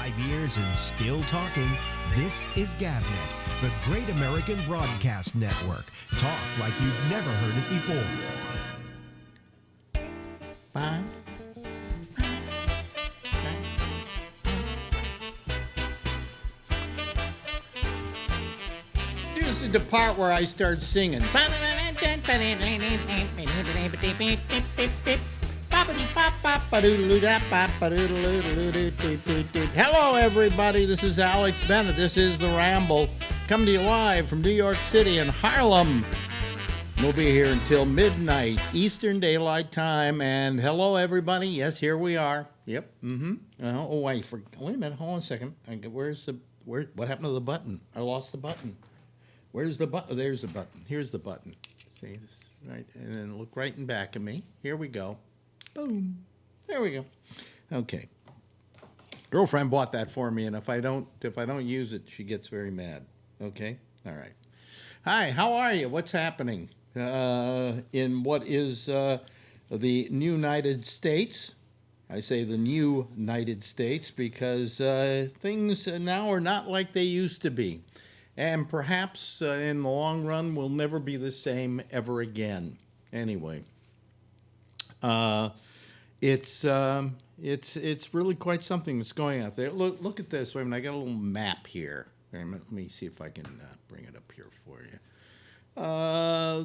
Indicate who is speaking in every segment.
Speaker 1: 5 years and still talking. This is GabNet, the Great American Broadcast Network. Talk like you've never heard it before.
Speaker 2: Bye. This is the part where I start singing. Hello, everybody. This is Alex Bennett. This is the Ramble, coming to you live from New York City and Harlem. We'll be here until midnight Eastern Daylight Time. And hello, everybody. Yes, here we are. Yep. Oh, wait a minute. Hold on a second. What happened to the button? I lost the button. Where's the button? There's the button. Here's the button. See, this, right, and then look right in back of me. Here we go. Boom. There we go. Okay. Girlfriend bought that for me, and if I don't use it, she gets very mad. Okay. All right. Hi. How are you? What's happening in what is the new United States? I say the new United States because things now are not like they used to be. And perhaps in the long run, we'll never be the same ever again. Anyway, it's really quite something that's going out there. Look at this. Wait a minute, I got a little map here. Wait a minute, let me see if I can bring it up here for you.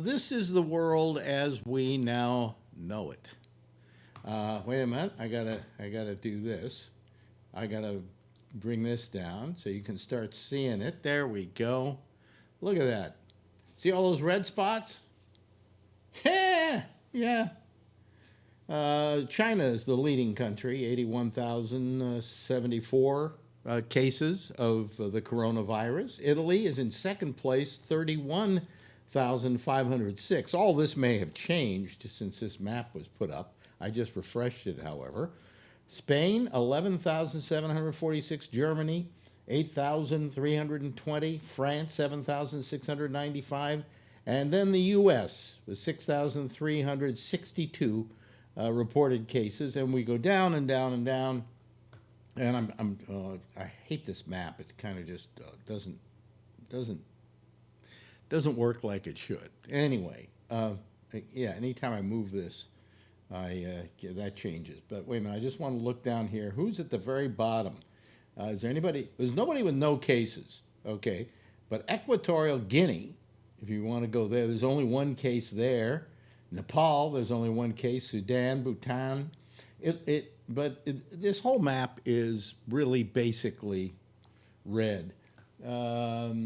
Speaker 2: This is the world as we now know it. Wait a minute, I gotta do this. I gotta bring this down so you can start seeing it. There we go. Look at that. See all those red spots? Yeah. China is the leading country, 81,074 cases of the coronavirus. Italy is in second place, 31,506. All this may have changed since this map was put up. I just refreshed it, however. Spain, 11,746. Germany, 8,320. France, 7,695. And then the U.S. with 6,362 reported cases. And we go down and down and down. And I hate this map. It kind of just doesn't work like it should. Anyway, yeah. Anytime I move this, that changes. But wait a minute, I just want to look down here. Who's at the very bottom? Is there anybody? There's nobody with no cases, okay? But Equatorial Guinea, if you want to go there, there's only one case there. Nepal, there's only one case. Sudan, Bhutan. This whole map is really basically red. Up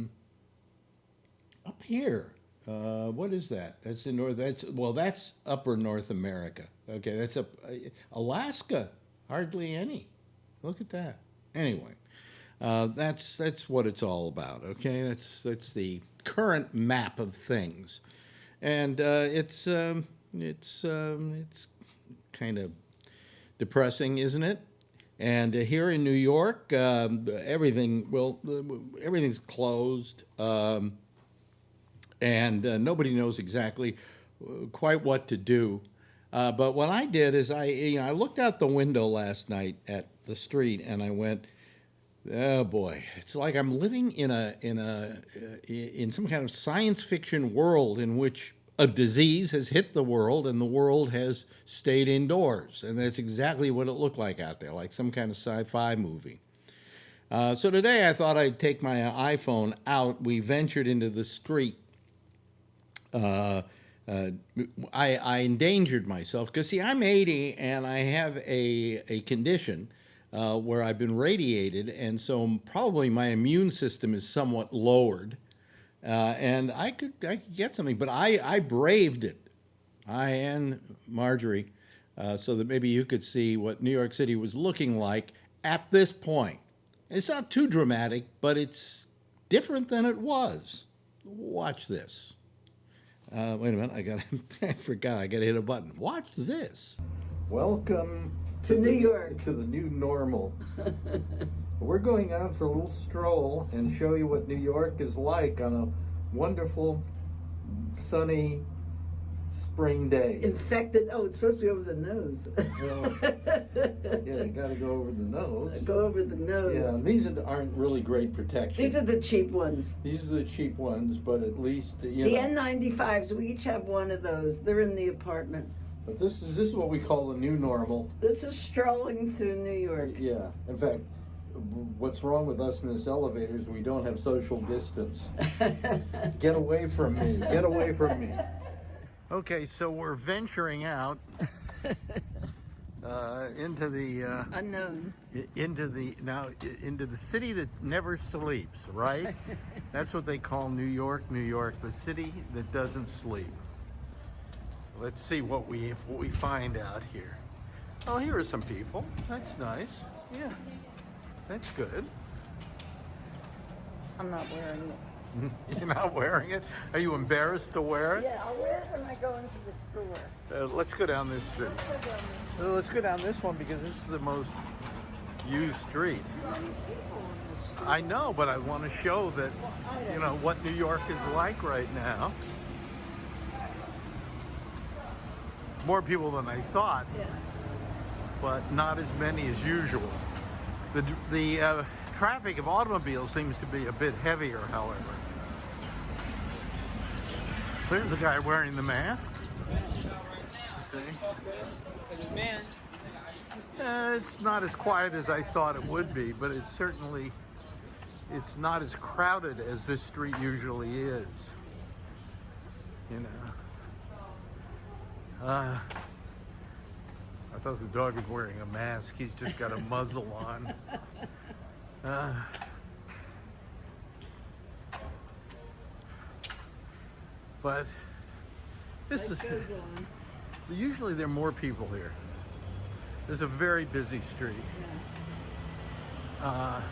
Speaker 2: here. What is that? That's the north. That's upper North America. Okay, that's Alaska. Hardly any. Look at that. Anyway, that's what it's all about. Okay, that's the current map of things, and it's kind of depressing, isn't it? And here in New York, everything's closed. And nobody knows exactly quite what to do. But what I did is I looked out the window last night at the street and I went, oh boy, it's like I'm living in some kind of science fiction world in which a disease has hit the world and the world has stayed indoors. And that's exactly what it looked like out there, like some kind of sci-fi movie. So today I thought I'd take my iPhone out. We ventured into the street. I endangered myself because, see, I'm 80 and I have a condition where I've been radiated, and so probably my immune system is somewhat lowered, and I could get something, but I braved it. I and Marjorie, so that maybe you could see what New York City was looking like at this point. It's not too dramatic, but it's different than it was. Watch this. Wait a minute, I forgot, I gotta hit a button. Watch this. Welcome
Speaker 3: to New York.
Speaker 2: To the new normal. We're going out for a little stroll and show you what New York is like on a wonderful, sunny spring day.
Speaker 3: Infected. Oh, it's supposed to be over the nose.
Speaker 2: Well, yeah, you got to go over the nose.
Speaker 3: Go over the nose.
Speaker 2: Yeah, and these aren't really great protection.
Speaker 3: These are the cheap ones.
Speaker 2: These are the cheap ones, but at least
Speaker 3: The N95s. We each have one of those. They're in the apartment.
Speaker 2: But this is what we call the new normal.
Speaker 3: This is strolling through New York.
Speaker 2: Yeah. In fact, what's wrong with us in this elevator is we don't have social distance. Get away from me. Get away from me. Okay, so we're venturing out into the
Speaker 3: Unknown.
Speaker 2: into the city that never sleeps, right? That's what they call New York, the city that doesn't sleep. Let's see what we find out here. Oh, here are some people. That's nice. Yeah, that's good.
Speaker 3: I'm not wearing it.
Speaker 2: You're not wearing it? Are you embarrassed to wear it?
Speaker 3: Yeah, I'll wear it when I go into the store.
Speaker 2: Let's go down this street. Let's go down this one because this is the most used street. I know, but I want to show that, you know, what New York is like right now. More people than I thought, but not as many as usual. The traffic of automobiles seems to be a bit heavier, however. There's a guy wearing the mask. See? It's not as quiet as I thought it would be, but it's not as crowded as this street usually is. You know. I thought the dog was wearing a mask. He's just got a muzzle on. But this is usually there are more people here. This is a very busy street. And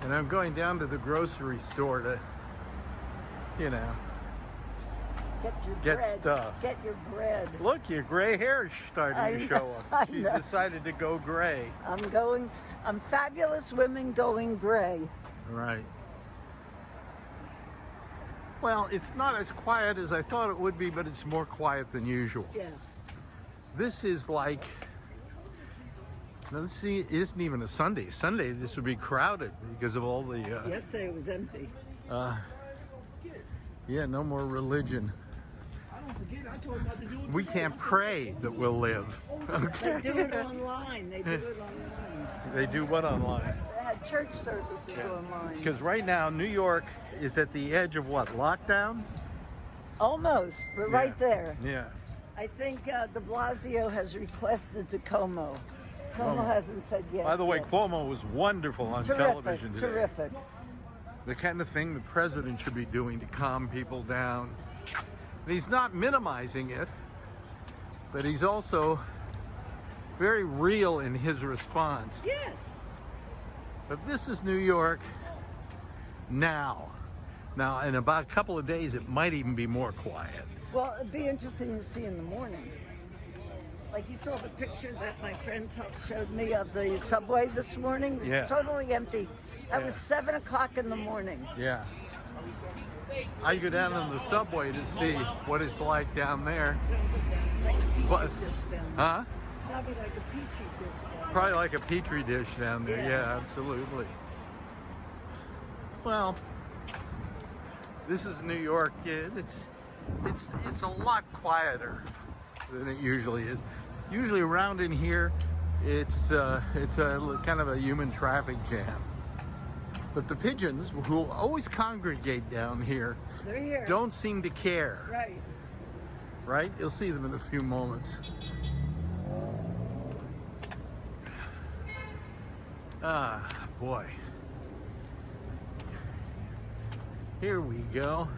Speaker 2: I'm going down to the grocery store to, you know, get stuff.
Speaker 3: Get your bread.
Speaker 2: Look, your gray hair is starting to show up. She's decided to go gray.
Speaker 3: I'm fabulous women going gray.
Speaker 2: Right. Well, it's not as quiet as I thought it would be, but it's more quiet than usual.
Speaker 3: Yeah.
Speaker 2: This is like, now this isn't even a Sunday. Sunday, this would be crowded because of all the...
Speaker 3: Yesterday it was empty.
Speaker 2: Yeah, no more religion. We can't pray that we'll live. Okay.
Speaker 3: They do it online. They do what online? They had church services online.
Speaker 2: Because right now, New York is at the edge of what, lockdown?
Speaker 3: Almost. We're right there.
Speaker 2: Yeah.
Speaker 3: I think de Blasio has requested to Como. Cuomo hasn't said yes.
Speaker 2: By the way,
Speaker 3: yet.
Speaker 2: Cuomo was wonderful on television today.
Speaker 3: Terrific.
Speaker 2: The kind of thing the president should be doing to calm people down. And he's not minimizing it, but he's also very real in his response.
Speaker 3: Yes.
Speaker 2: But this is New York now. Now, in about a couple of days, it might even be more quiet.
Speaker 3: Well, it'd be interesting to see in the morning. Like you saw the picture that my friend showed me of the subway this morning. It was totally empty. That was 7 o'clock in the morning.
Speaker 2: Yeah. I go down on the subway to see what it's like down there. But, huh?
Speaker 3: Probably like a petri dish.
Speaker 2: Probably like a petri dish down there. Yeah, absolutely. Well, this is New York. Yeah, it's a lot quieter than it usually is. Usually around in here, it's a kind of a human traffic jam. But the pigeons, who always congregate down here,
Speaker 3: they're here.
Speaker 2: Don't seem to care.
Speaker 3: Right.
Speaker 2: Right? You'll see them in a few moments. Ah, boy. Here we go.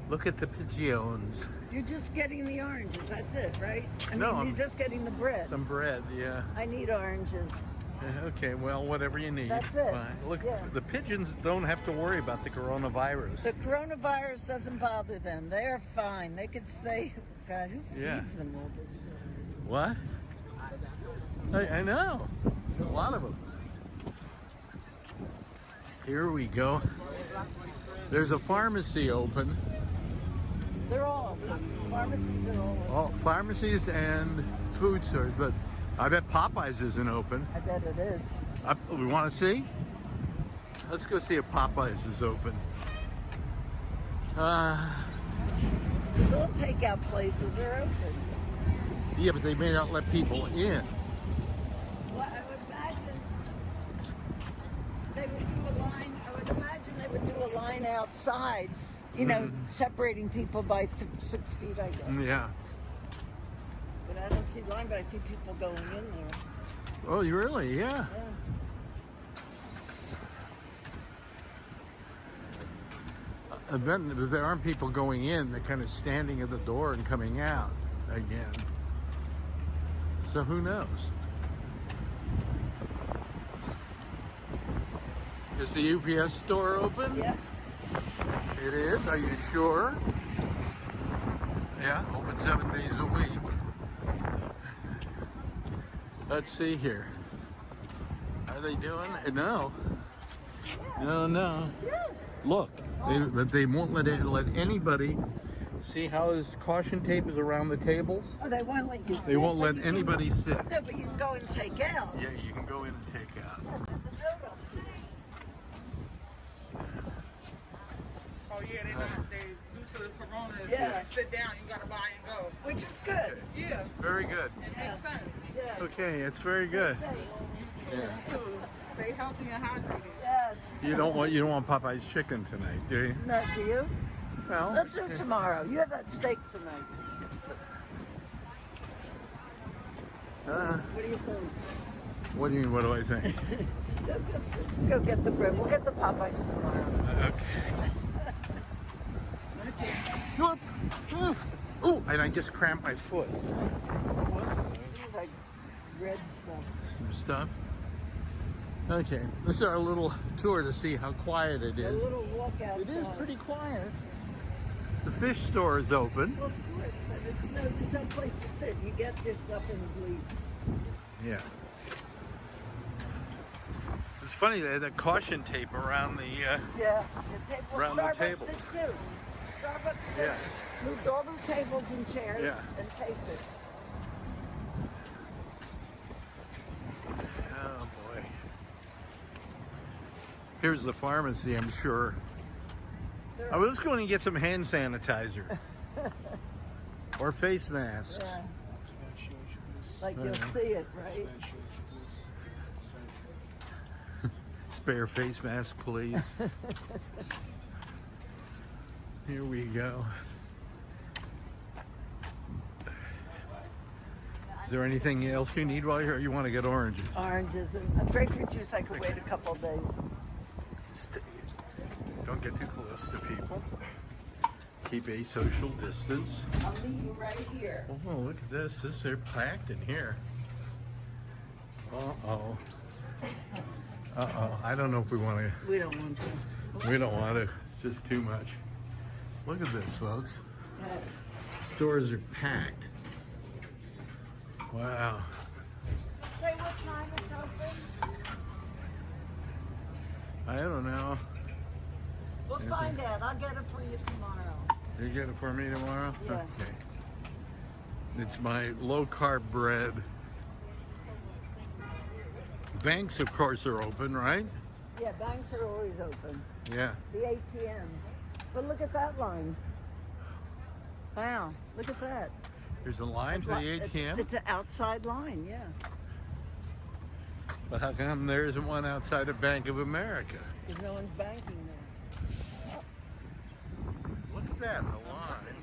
Speaker 2: Look at the pigeons.
Speaker 3: You're just getting the oranges, that's it, right?
Speaker 2: No,
Speaker 3: you're just getting the bread.
Speaker 2: Some bread, yeah.
Speaker 3: I need oranges.
Speaker 2: Okay, well, whatever you need.
Speaker 3: That's it.
Speaker 2: Fine. Look, the pigeons don't have to worry about the coronavirus.
Speaker 3: The coronavirus doesn't bother them. They're fine. They could stay. God, who feeds them all this?
Speaker 2: What? I know. A lot of them. Here we go. There's a pharmacy open.
Speaker 3: They're all open. Pharmacies are all open.
Speaker 2: Oh, pharmacies and food stores, but I bet Popeyes isn't open.
Speaker 3: I bet it is.
Speaker 2: We want to see? Let's go see if Popeyes is open.
Speaker 3: Because all takeout places are open.
Speaker 2: Yeah, but they may not let people in.
Speaker 3: Well, I would imagine they would do a line. I would imagine they would do a line outside, you know, separating people by 6 feet, I guess.
Speaker 2: Yeah.
Speaker 3: But I don't see the line, but I see people going in there.
Speaker 2: Oh, you really? Yeah.
Speaker 3: Yeah.
Speaker 2: And then there aren't people going in. They're kind of standing at the door and coming out again. So who knows? Is the UPS store open?
Speaker 3: Yeah.
Speaker 2: It is? Are you sure? Yeah, open 7 days a week. Let's see here. Are they doing it? No. No.
Speaker 3: Yes.
Speaker 2: Look, but they won't let anybody see how this caution tape is around the tables.
Speaker 3: Oh, they won't let you sit.
Speaker 2: They won't
Speaker 3: but
Speaker 2: let
Speaker 3: you
Speaker 2: anybody sit.
Speaker 3: No, but you can go and take out.
Speaker 2: Yeah, you can go in and take out.
Speaker 3: Yeah, there's a note up here.
Speaker 4: Oh yeah, they due to the corona.
Speaker 3: Yeah.
Speaker 4: Sit down, you gotta buy and go.
Speaker 3: Which is good.
Speaker 4: Yeah,
Speaker 2: Very good.
Speaker 4: it makes sense.
Speaker 3: Yeah.
Speaker 2: Okay, it's very good.
Speaker 4: You too. Stay healthy and hydrated.
Speaker 3: Yes.
Speaker 2: You don't want Popeye's chicken tonight, do you?
Speaker 3: No, do you?
Speaker 2: Well,
Speaker 3: Let's do it tomorrow. You have that steak tonight. What do you think?
Speaker 2: what do you mean? What do I think?
Speaker 3: Let's go get the bread. We'll get the Popeyes tomorrow.
Speaker 2: Okay. Oh, and I just cramped my foot. What was it?
Speaker 3: Like red stuff.
Speaker 2: Some stuff. Okay, this is our little tour to see how quiet it
Speaker 3: A
Speaker 2: is.
Speaker 3: little walk outside.
Speaker 2: It is pretty quiet. The fish store is open.
Speaker 3: Well, of course, but there's no place to sit. You get your stuff in the bleach.
Speaker 2: Yeah. It's funny, they had that caution tape around the,
Speaker 3: Yeah.
Speaker 2: Around the
Speaker 3: Starbucks
Speaker 2: tables.
Speaker 3: did too. Starbucks did.
Speaker 2: Yeah.
Speaker 3: Moved all the tables and chairs
Speaker 2: Yeah.
Speaker 3: and taped it.
Speaker 2: oh boy. Here's the pharmacy, I'm sure. I was going to get some hand sanitizer. Or face masks.
Speaker 3: Yeah. Like you'll see it, right?
Speaker 2: Spare face mask, please. Here we go. Is there anything else you need while you're here? You want to get oranges?
Speaker 3: Oranges and grapefruit juice. I could wait a couple of days.
Speaker 2: Don't get too close to people. Keep a social distance.
Speaker 3: I'll meet you right here.
Speaker 2: Oh, look at this. They're packed in here. Uh-oh. Uh-oh. I don't know if we want to.
Speaker 3: We don't want to.
Speaker 2: We don't want to. It's just too much. Look at this, folks. Stores are packed. Wow.
Speaker 3: Say what time it's open.
Speaker 2: I don't know.
Speaker 3: We'll find out. I'll get it for you tomorrow.
Speaker 2: You get it for me tomorrow?
Speaker 3: Yeah.
Speaker 2: Okay. It's my low-carb bread. Banks, of course, are open, right?
Speaker 3: Yeah, banks are always open.
Speaker 2: Yeah.
Speaker 3: The ATM. But look at that line. Wow, look at that.
Speaker 2: There's a line to the ATM?
Speaker 3: It's an outside line, yeah.
Speaker 2: But how come there isn't one outside of Bank of America?
Speaker 3: Because no one's banking there.
Speaker 2: Look at that, the line.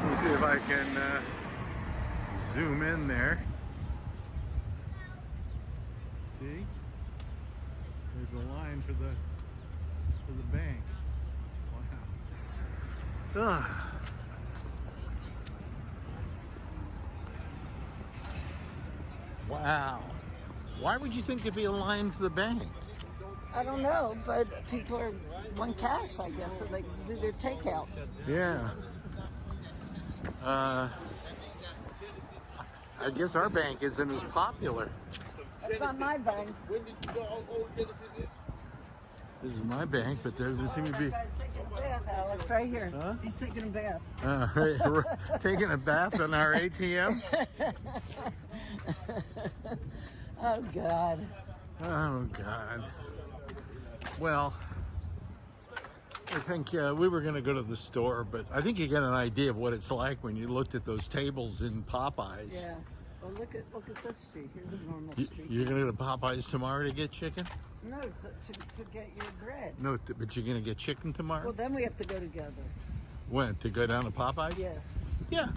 Speaker 2: Let me see if I can zoom in there. See? There's a line for the bank. Wow. Ah. Wow. Why would you think there'd be a line for the bank?
Speaker 3: I don't know, but people want cash, I guess, so they can do their takeout.
Speaker 2: Yeah. I guess our bank isn't as popular.
Speaker 3: It's not my bank.
Speaker 2: This is my bank, but there doesn't seem to be.
Speaker 3: That guy's taking a bath, Alex, right here.
Speaker 2: Huh?
Speaker 3: He's taking a bath.
Speaker 2: We're taking a bath on our ATM.
Speaker 3: Oh, God.
Speaker 2: Oh, God. Well, I think we were going to go to the store, but I think you get an idea of what it's like when you looked at those tables in Popeyes.
Speaker 3: Yeah. Well, look at this street. Here's a normal street.
Speaker 2: You're going to go to Popeyes tomorrow to get chicken?
Speaker 3: No, to get your bread.
Speaker 2: No, but you're going to get chicken tomorrow?
Speaker 3: Well, then we have to go together.
Speaker 2: When? To go down to Popeyes?
Speaker 3: Yeah.
Speaker 2: Yeah.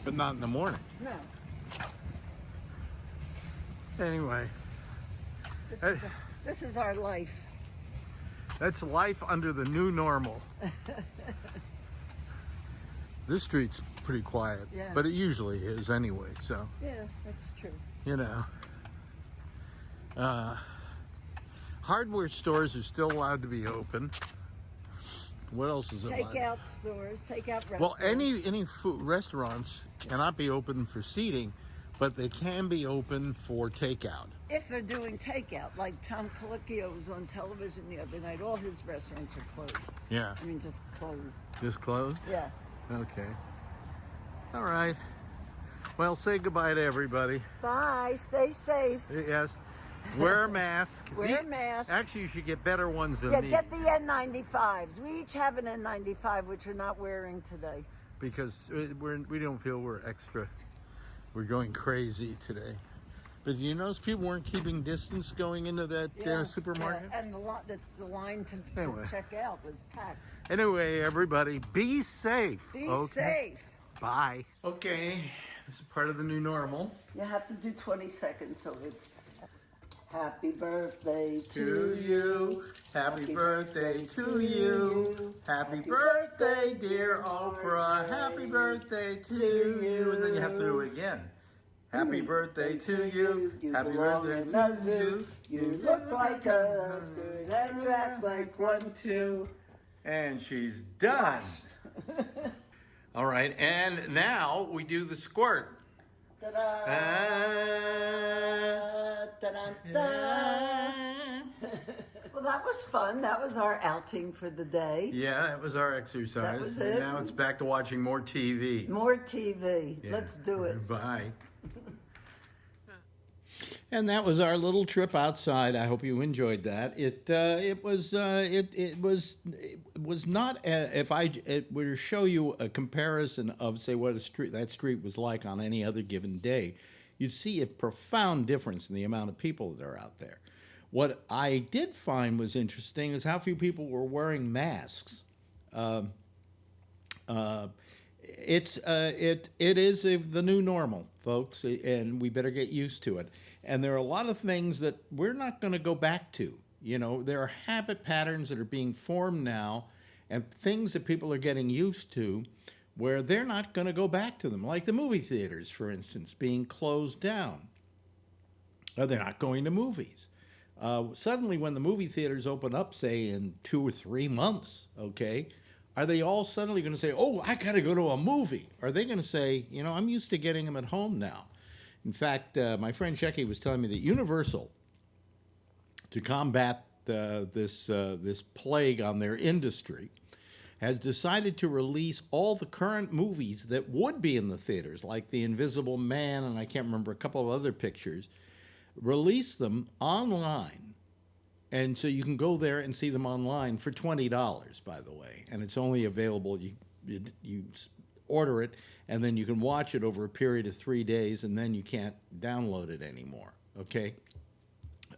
Speaker 2: But not in the morning.
Speaker 3: No.
Speaker 2: Anyway.
Speaker 3: This is our life.
Speaker 2: That's life under the new normal. This street's pretty quiet,
Speaker 3: Yeah.
Speaker 2: but it usually is anyway, so,
Speaker 3: Yeah, that's true.
Speaker 2: you know. Hardware stores are still allowed to be open. What else is allowed?
Speaker 3: Takeout stores, takeout restaurants.
Speaker 2: Well, any food restaurants cannot be open for seating, but they can be open for takeout.
Speaker 3: If they're doing takeout, like Tom Colicchio was on television the other night, all his restaurants are closed.
Speaker 2: Yeah.
Speaker 3: I mean, just closed.
Speaker 2: Just closed?
Speaker 3: Yeah.
Speaker 2: Okay. All right. Well, say goodbye to everybody.
Speaker 3: Bye. Stay safe.
Speaker 2: Yes. Wear a mask.
Speaker 3: Wear a mask.
Speaker 2: Actually, you should get better ones than
Speaker 3: Yeah,
Speaker 2: these.
Speaker 3: get the N95s. We each have an N95, which we're not wearing today.
Speaker 2: Because we don't feel we're going crazy today. But you notice people weren't keeping distance going into that supermarket?
Speaker 3: Yeah. And the line to
Speaker 2: Anyway.
Speaker 3: check out was packed.
Speaker 2: Anyway, everybody, be safe.
Speaker 3: Be
Speaker 2: okay?
Speaker 3: safe.
Speaker 2: Bye. Okay, this is part of the new normal.
Speaker 3: You have to do 20 seconds, so it's happy birthday
Speaker 2: To you, happy birthday to you. Happy birthday, dear Oprah. Happy birthday to you. And then you have to do it again. Happy birthday to you. Happy birthday to you.
Speaker 3: You look like a mustard and you act like one too.
Speaker 2: And she's done. All right, and now we do the squirt.
Speaker 3: Ta-da! Ta-da-da. Well, that was fun. That was our outing for the day.
Speaker 2: Yeah, that was our exercise.
Speaker 3: That was
Speaker 2: And
Speaker 3: it.
Speaker 2: now it's back to watching more TV.
Speaker 3: More TV.
Speaker 2: Yeah.
Speaker 3: Let's do it.
Speaker 2: Bye. And that was our little trip outside. I hope you enjoyed that. It was not if I were to show you a comparison of say what that street was like on any other given day, you'd see a profound difference in the amount of people that are out there. What I did find was interesting is how few people were wearing masks. It is the new normal, folks, and we better get used to it. And there are a lot of things that we're not going to go back to. You know, there are habit patterns that are being formed now and things that people are getting used to where they're not going to go back to them, like the movie theaters, for instance, being closed down. They're not going to movies. Suddenly, when the movie theaters open up, say, in 2 or 3 months, okay, are they all suddenly going to say, oh, I got to go to a movie? Are they going to say, you know, I'm used to getting them at home now? In fact, my friend Shecky was telling me that Universal, to combat this plague on their industry, has decided to release all the current movies that would be in the theaters, like The Invisible Man, and I can't remember a couple of other pictures, release them online. And so you can go there and see them online for $20, by the way. And it's only available, you order it, and then you can watch it over a period of 3 days, and then you can't download it anymore, okay?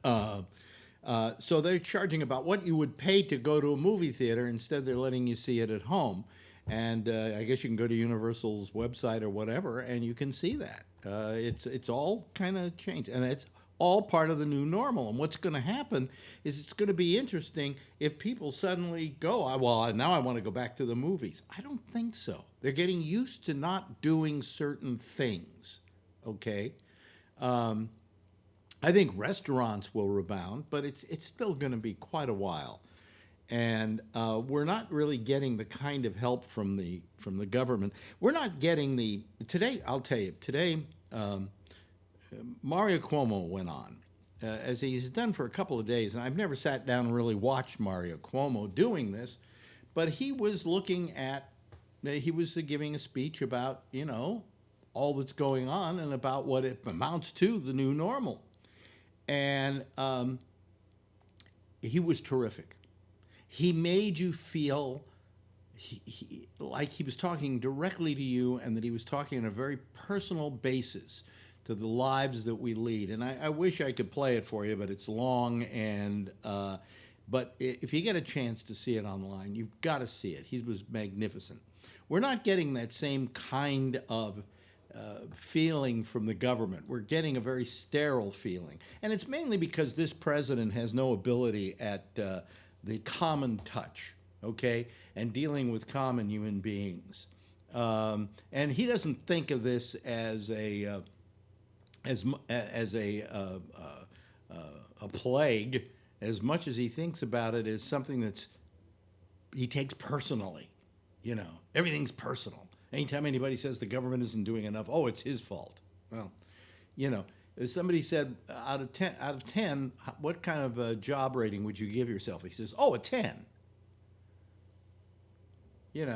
Speaker 2: So they're charging about what you would pay to go to a movie theater. Instead, they're letting you see it at home. And I guess you can go to Universal's website or whatever, and you can see that. It's all kind of changed, and it's all part of the new normal. And what's going to happen is it's going to be interesting if people suddenly go, well, now I want to go back to the movies. I don't think so. They're getting used to not doing certain things, okay? I think restaurants will rebound, but it's still going to be quite a while. and we're not really getting the kind of help from the government. We're not getting the today. I'll tell you today. Mario Cuomo went on, as he's done for a couple of days, and I've never sat down and really watched Mario Cuomo doing this, but he was giving a speech about, all that's going on and about what it amounts to, the new normal. And he was terrific. He made you feel like he was talking directly to you, and that he was talking on a very personal basis to the lives that we lead. And I wish I could play it for you, but it's long. And but if you get a chance to see it online, you've got to see it. He was magnificent. We're not getting that same kind of feeling from the government. We're getting a very sterile feeling. And it's mainly because this president has no ability at the common touch, okay, and dealing with common human beings. And he doesn't think of this as a plague as much as he thinks about it as something he takes personally. Everything's personal. Anytime anybody says the government isn't doing enough, oh, it's his fault. Well, as somebody said, out of 10, what kind of a job rating would you give yourself? He says, oh, a 10. He's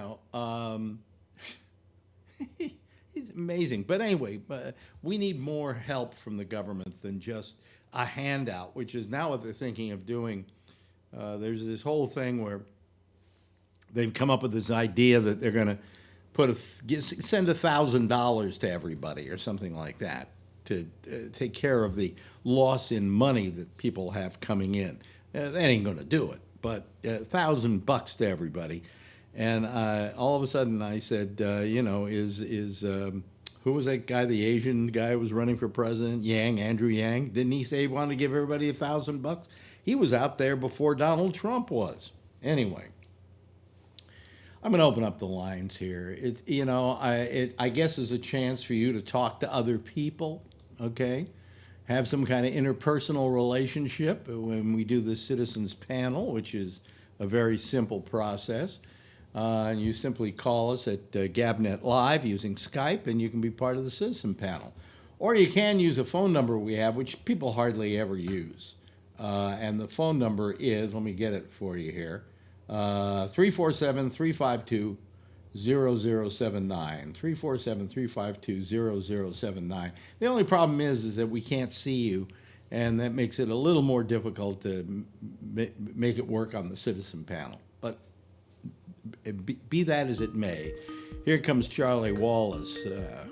Speaker 2: amazing. But anyway, we need more help from the government than just a handout, which is now what they're thinking of doing. There's this whole thing where they've come up with this idea that they're going to send $1,000 to everybody or something like that to take care of the loss in money that people have coming in. That ain't going to do it, but $1,000 to everybody. And all of a sudden I said, who was that guy, the Asian guy who was running for president? Andrew Yang. Didn't he say he wanted to give everybody $1,000? He was out there before Donald Trump was. Anyway, I'm going to open up the lines here. I guess is a chance for you to talk to other people, okay? Have some kind of interpersonal relationship when we do the citizens panel, which is a very simple process. And you simply call us at Gabnet Live using Skype, and you can be part of the citizen panel. Or you can use a phone number we have, which people hardly ever use. And the phone number is, let me get it for you here, 347-352-0079. 347-352-0079. The only problem is that we can't see you, and that makes it a little more difficult to make it work on the citizen panel. But be that as it may, here comes Charlie Wallace,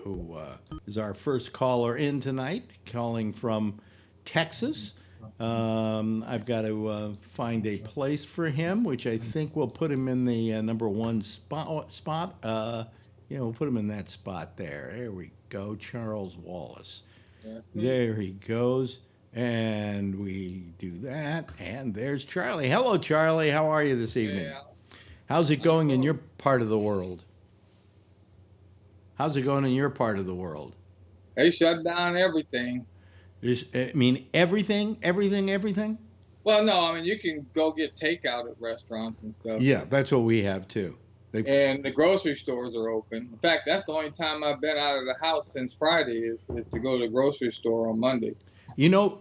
Speaker 2: who is our first caller in tonight, calling from Texas. I've got to find a place for him, which I think will put him in the number one spot. We'll put him in that spot there. There we go, Charles Wallace. There he goes. And we do that. And there's Charlie. Hello, Charlie. How are you this evening?
Speaker 5: Yeah.
Speaker 2: How's it going in your part of the world? How's it going in your part of the world?
Speaker 5: They shut down everything.
Speaker 2: Everything?
Speaker 5: Well, no, you can go get takeout at restaurants and stuff.
Speaker 2: Yeah, that's what we have too.
Speaker 5: And the grocery stores are open. In fact, that's the only time I've been out of the house since Friday is to go to the grocery store on Monday.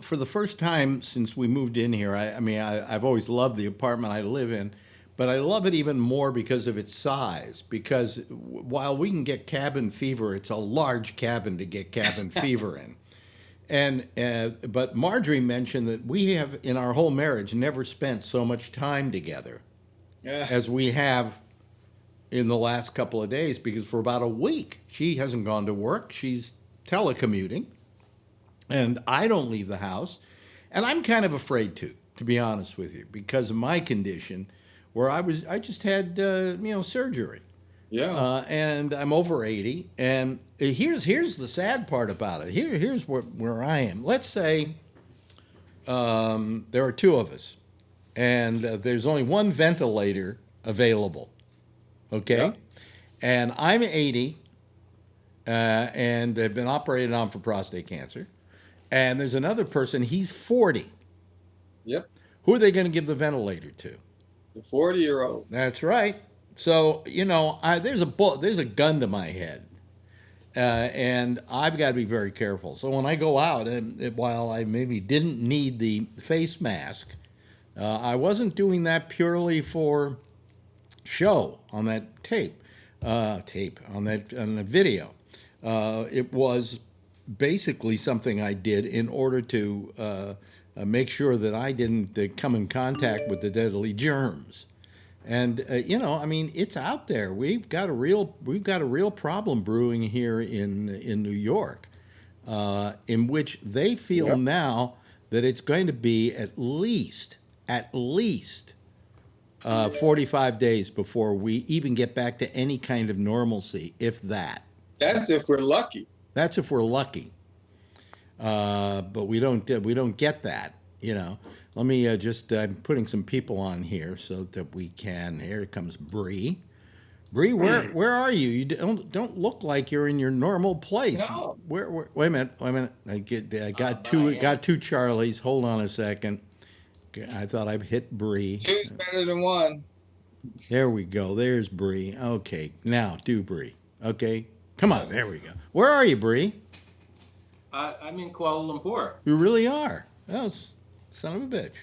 Speaker 2: For the first time since we moved in here, I've always loved the apartment I live in, but I love it even more because of its size. Because while we can get cabin fever, it's a large cabin to get cabin fever in. But Marjorie mentioned that we have, in our whole marriage, never spent so much time together as we have in the last couple of days, because for about a week, she hasn't gone to work. She's telecommuting, and I don't leave the house. And I'm kind of afraid to be honest with you, because of my condition, where I just had, surgery.
Speaker 5: Yeah.
Speaker 2: And I'm over 80. And here's the sad part about it. Here's where I am. Let's say there are two of us, and there's only one ventilator available. Okay?
Speaker 5: Yeah.
Speaker 2: And I'm 80, and have been operated on for prostate cancer. And there's another person, he's 40.
Speaker 5: Yep.
Speaker 2: Who are they going to give the ventilator to?
Speaker 5: The 40-year-old.
Speaker 2: That's right. So there's a gun to my head, and I've got to be very careful. So when I go out, and while I maybe didn't need the face mask, I wasn't doing that purely for show on that on the video. It was basically something I did in order to make sure that I didn't come in contact with the deadly germs. And I mean, it's out there. We've got a real problem brewing here in New York, in which they feel now that it's going to be at least 45 days before we even get back to any kind of normalcy, if that.
Speaker 5: That's if we're lucky.
Speaker 2: That's if we're lucky. But we don't get that, Let me I'm putting some people on here so that we can. Here comes Bree. Bree, where are you? You don't look like you're in your normal place.
Speaker 5: No.
Speaker 2: Where wait a minute. I got two Charlies. Hold on a second. I thought I'd hit Bree.
Speaker 5: Two's better than one.
Speaker 2: There we go. There's Bree. Okay, now do Bree. Okay, come on. There we go. Where are you, Bree?
Speaker 6: I'm in Kuala Lumpur.
Speaker 2: You really are. Oh, son of a bitch.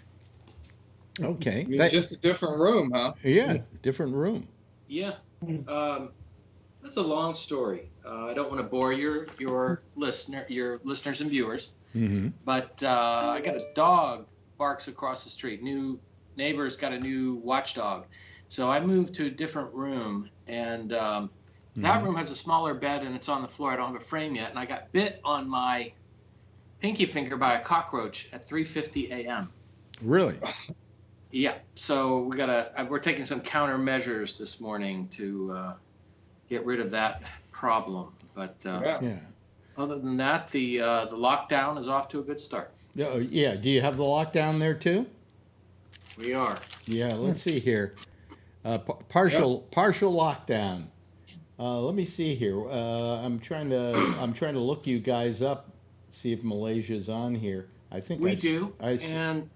Speaker 2: Okay.
Speaker 5: It's just a different room, huh?
Speaker 2: Yeah, different room.
Speaker 6: Yeah. That's a long story. I don't want to bore your listeners and viewers.
Speaker 2: Mm-hmm.
Speaker 6: But I got a dog barks across the street. New neighbor's got a new watchdog. So I moved to a different room, and that room has a smaller bed, and it's on the floor. I don't have a frame yet, and I got bit on my pinky finger by a cockroach at 3:50 a.m.
Speaker 2: Really?
Speaker 6: Yeah. So we're taking some countermeasures this morning to get rid of that problem. But other than that, the lockdown is off to a good start.
Speaker 2: Yeah. Do you have the lockdown there too?
Speaker 6: We are.
Speaker 2: Yeah. Let's see here. Partial lockdown. Let me see here. I'm trying to look you guys up, see if Malaysia's on here. I think
Speaker 6: we do, and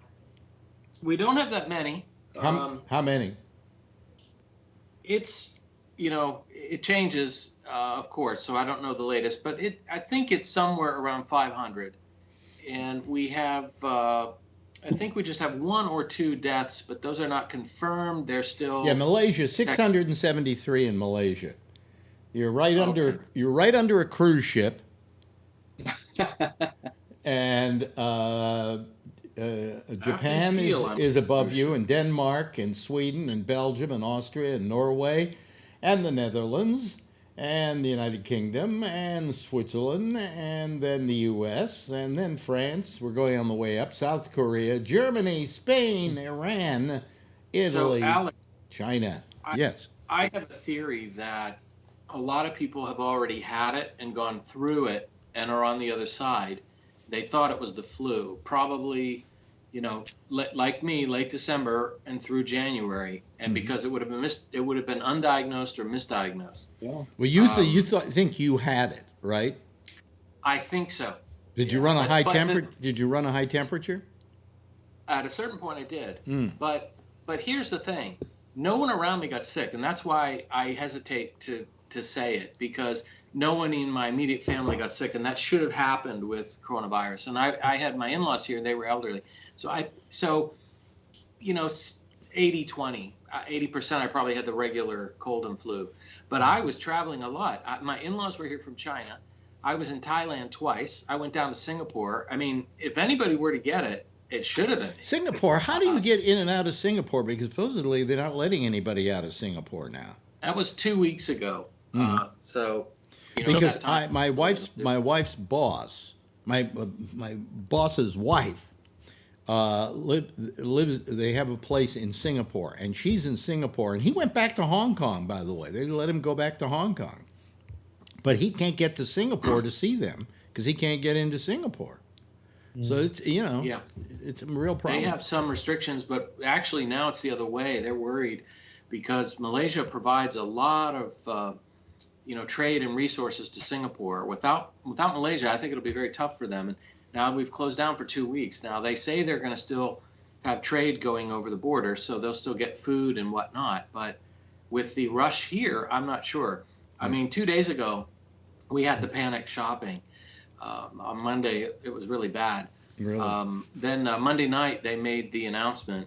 Speaker 6: we don't have that many.
Speaker 2: How many?
Speaker 6: It's it changes, of course. So I don't know the latest, but I think it's somewhere around 500, and we have. I think we just have 1 or 2 deaths, but those are not confirmed. They're still.
Speaker 2: Yeah, Malaysia, 673 in Malaysia. You're right under a cruise ship, and Japan is above you, and Denmark, and Sweden, and Belgium, and Austria, and Norway, and the Netherlands, and the United Kingdom, and Switzerland, and then the U.S., and then France. We're going on the way up. South Korea, Germany, Spain, Iran, Italy,
Speaker 6: so, Alex,
Speaker 2: China. Yes.
Speaker 6: I have a theory that a lot of people have already had it and gone through it and are on the other side. They thought it was the flu, probably, like me, late December and through January, and because it would have been undiagnosed or misdiagnosed.
Speaker 2: Yeah. Well, you think you had it, right?
Speaker 6: I think so.
Speaker 2: Did you run a high temperature? Did you run a high temperature?
Speaker 6: At a certain point, I did. But here's the thing: no one around me got sick, and that's why I hesitate to say it, because no one in my immediate family got sick, and that should have happened with coronavirus. And I had my in-laws here, and they were elderly. So 80-20, 80% I probably had the regular cold and flu. But I was traveling a lot. My in-laws were here from China. I was in Thailand twice. I went down to Singapore. I mean, if anybody were to get it, it should have been.
Speaker 2: Singapore, how do you get in and out of Singapore? Because supposedly they're not letting anybody out of Singapore now.
Speaker 6: That was 2 weeks ago.
Speaker 2: Because my wife's boss, my boss's wife, lives. They have a place in Singapore, and she's in Singapore, and he went back to Hong Kong. By the way, they let him go back to Hong Kong, but he can't get to Singapore to see them because he can't get into Singapore. So it's it's a real problem.
Speaker 6: They have some restrictions, but actually now it's the other way. They're worried because Malaysia provides a lot of trade and resources to Singapore. Without Malaysia, I think it'll be very tough for them. And now we've closed down for 2 weeks. Now they say they're going to still have trade going over the border, so they'll still get food and whatnot. But with the rush here, I'm not sure. I mean, 2 days ago, we had the panic shopping. On Monday, it was really bad.
Speaker 2: Really?
Speaker 6: Then Monday night, they made the announcement,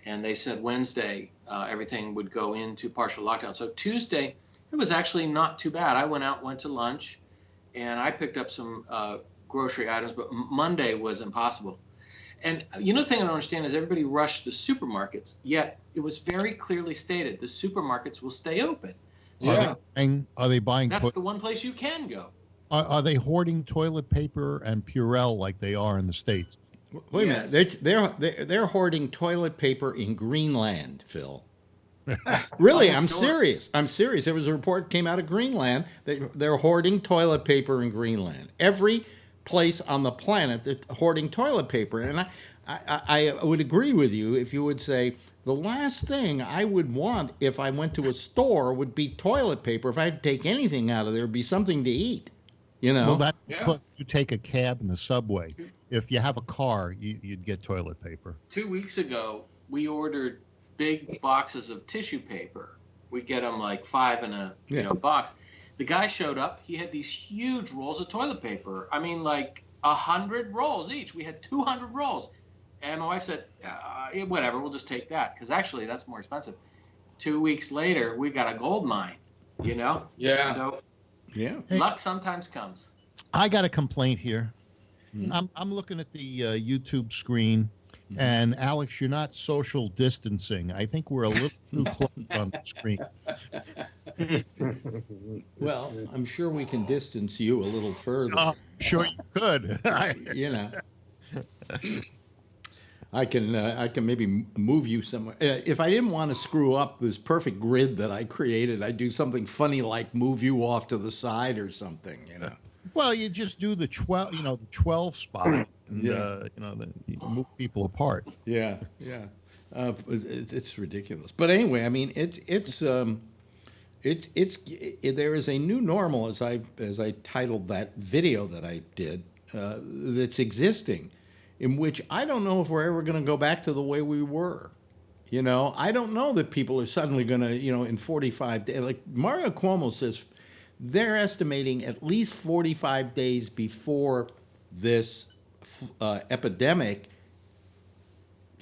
Speaker 6: and they said Wednesday everything would go into partial lockdown. So Tuesday, it was actually not too bad. I went to lunch, and I picked up some grocery items, but Monday was impossible. And the thing I don't understand is everybody rushed the supermarkets, yet it was very clearly stated the supermarkets will stay open.
Speaker 5: Yeah.
Speaker 7: Are they buying?
Speaker 6: That's the one place you can go.
Speaker 7: Are they hoarding toilet paper and Purell like they are in the States?
Speaker 2: Wait a minute. They're hoarding toilet paper in Greenland, Phil. Really, I'm serious. I'm serious. There was a report came out of Greenland that they're hoarding toilet paper in Greenland. Every place on the planet that's hoarding toilet paper. And I would agree with you if you would say the last thing I would want if I went to a store would be toilet paper. If I had to take anything out of there, it'd be something to eat.
Speaker 7: Well, but you take a cab in the subway. If you have a car, you'd get toilet paper.
Speaker 6: 2 weeks ago, we ordered big boxes of tissue paper. We get them like 5 in a box. The guy showed up. He had these huge rolls of toilet paper. I mean, like 100 rolls each. We had 200 rolls. And my wife said, whatever, we'll just take that. Because actually, that's more expensive. 2 weeks later, we got a gold mine, Yeah. So luck sometimes comes.
Speaker 7: I got a complaint here. I'm looking at the YouTube screen. And Alex, you're not social distancing. I think we're a little too close on the screen.
Speaker 2: Well, I'm sure we can distance you a little further.
Speaker 7: Sure you could.
Speaker 2: I can maybe move you somewhere. If I didn't want to screw up this perfect grid that I created, I'd do something funny like move you off to the side or something.
Speaker 7: Well, you just do the 12 spot. And, you move people apart.
Speaker 2: Yeah. It's ridiculous. But anyway, I mean, there is a new normal, as I titled that video that I did, that's existing, in which I don't know if we're ever going to go back to the way we were. I don't know that people are suddenly going to, in 45 days, like Mario Cuomo says, they're estimating at least 45 days before this epidemic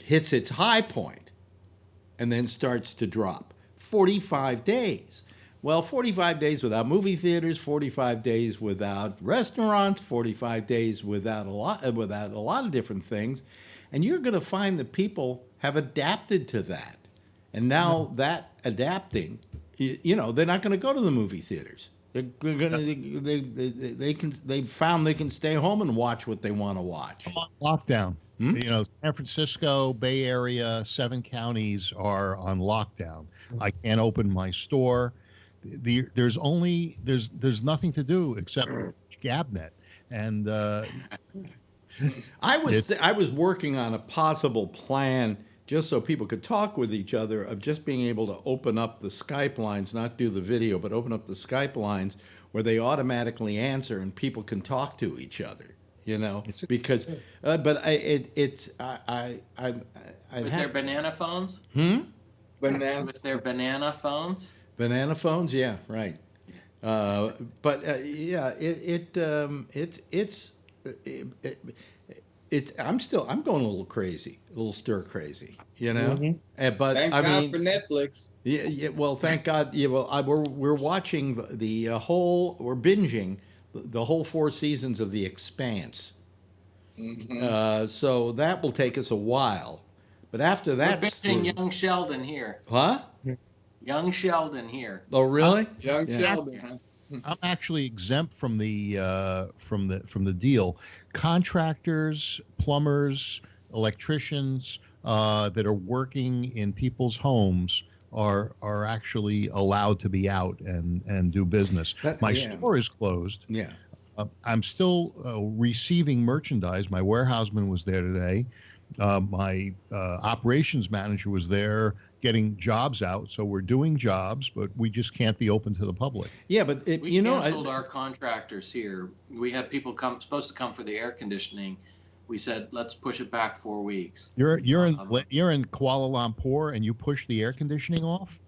Speaker 2: hits its high point and then starts to drop. 45 days. Well, 45 days without movie theaters, 45 days without restaurants, 45 days without a lot of different things, and you're going to find that people have adapted to that. And now that adapting, they're not going to go to the movie theaters. They've found they can stay home and watch what they want to watch.
Speaker 7: Lockdown. San Francisco, Bay Area, 7 counties are on lockdown. I can't open my store. There's nothing to do except Gabnet. And
Speaker 2: I was working on a possible plan just so people could talk with each other, of just being able to open up the Skype lines, not do the video, but open up the Skype lines where they automatically answer and people can talk to each other, because, with
Speaker 6: their banana phones? With their banana phones?
Speaker 2: Banana phones, yeah, right. I'm going a little crazy, a little stir crazy, But
Speaker 5: thank God for Netflix.
Speaker 2: Yeah. Well, thank God. Yeah. Well, we're watching we're binging the whole 4 seasons of The Expanse. So that will take us a while, but after that,
Speaker 6: we're binging Young Sheldon here.
Speaker 2: Huh?
Speaker 6: Young Sheldon here.
Speaker 2: Oh, really?
Speaker 5: Young Sheldon. Huh?
Speaker 7: I'm actually exempt from the deal. Contractors, plumbers, electricians that are working in people's homes are actually allowed to be out and do business. My store is closed.
Speaker 2: Yeah.
Speaker 7: I'm still receiving merchandise. My warehouseman was there today. My operations manager was there getting jobs out. So we're doing jobs, but we just can't be open to the public.
Speaker 2: Yeah, but
Speaker 6: we canceled our contractors here. We had people supposed to come for the air conditioning, we said, let's push it back 4 weeks.
Speaker 7: You're in Kuala Lumpur and you push the air conditioning off?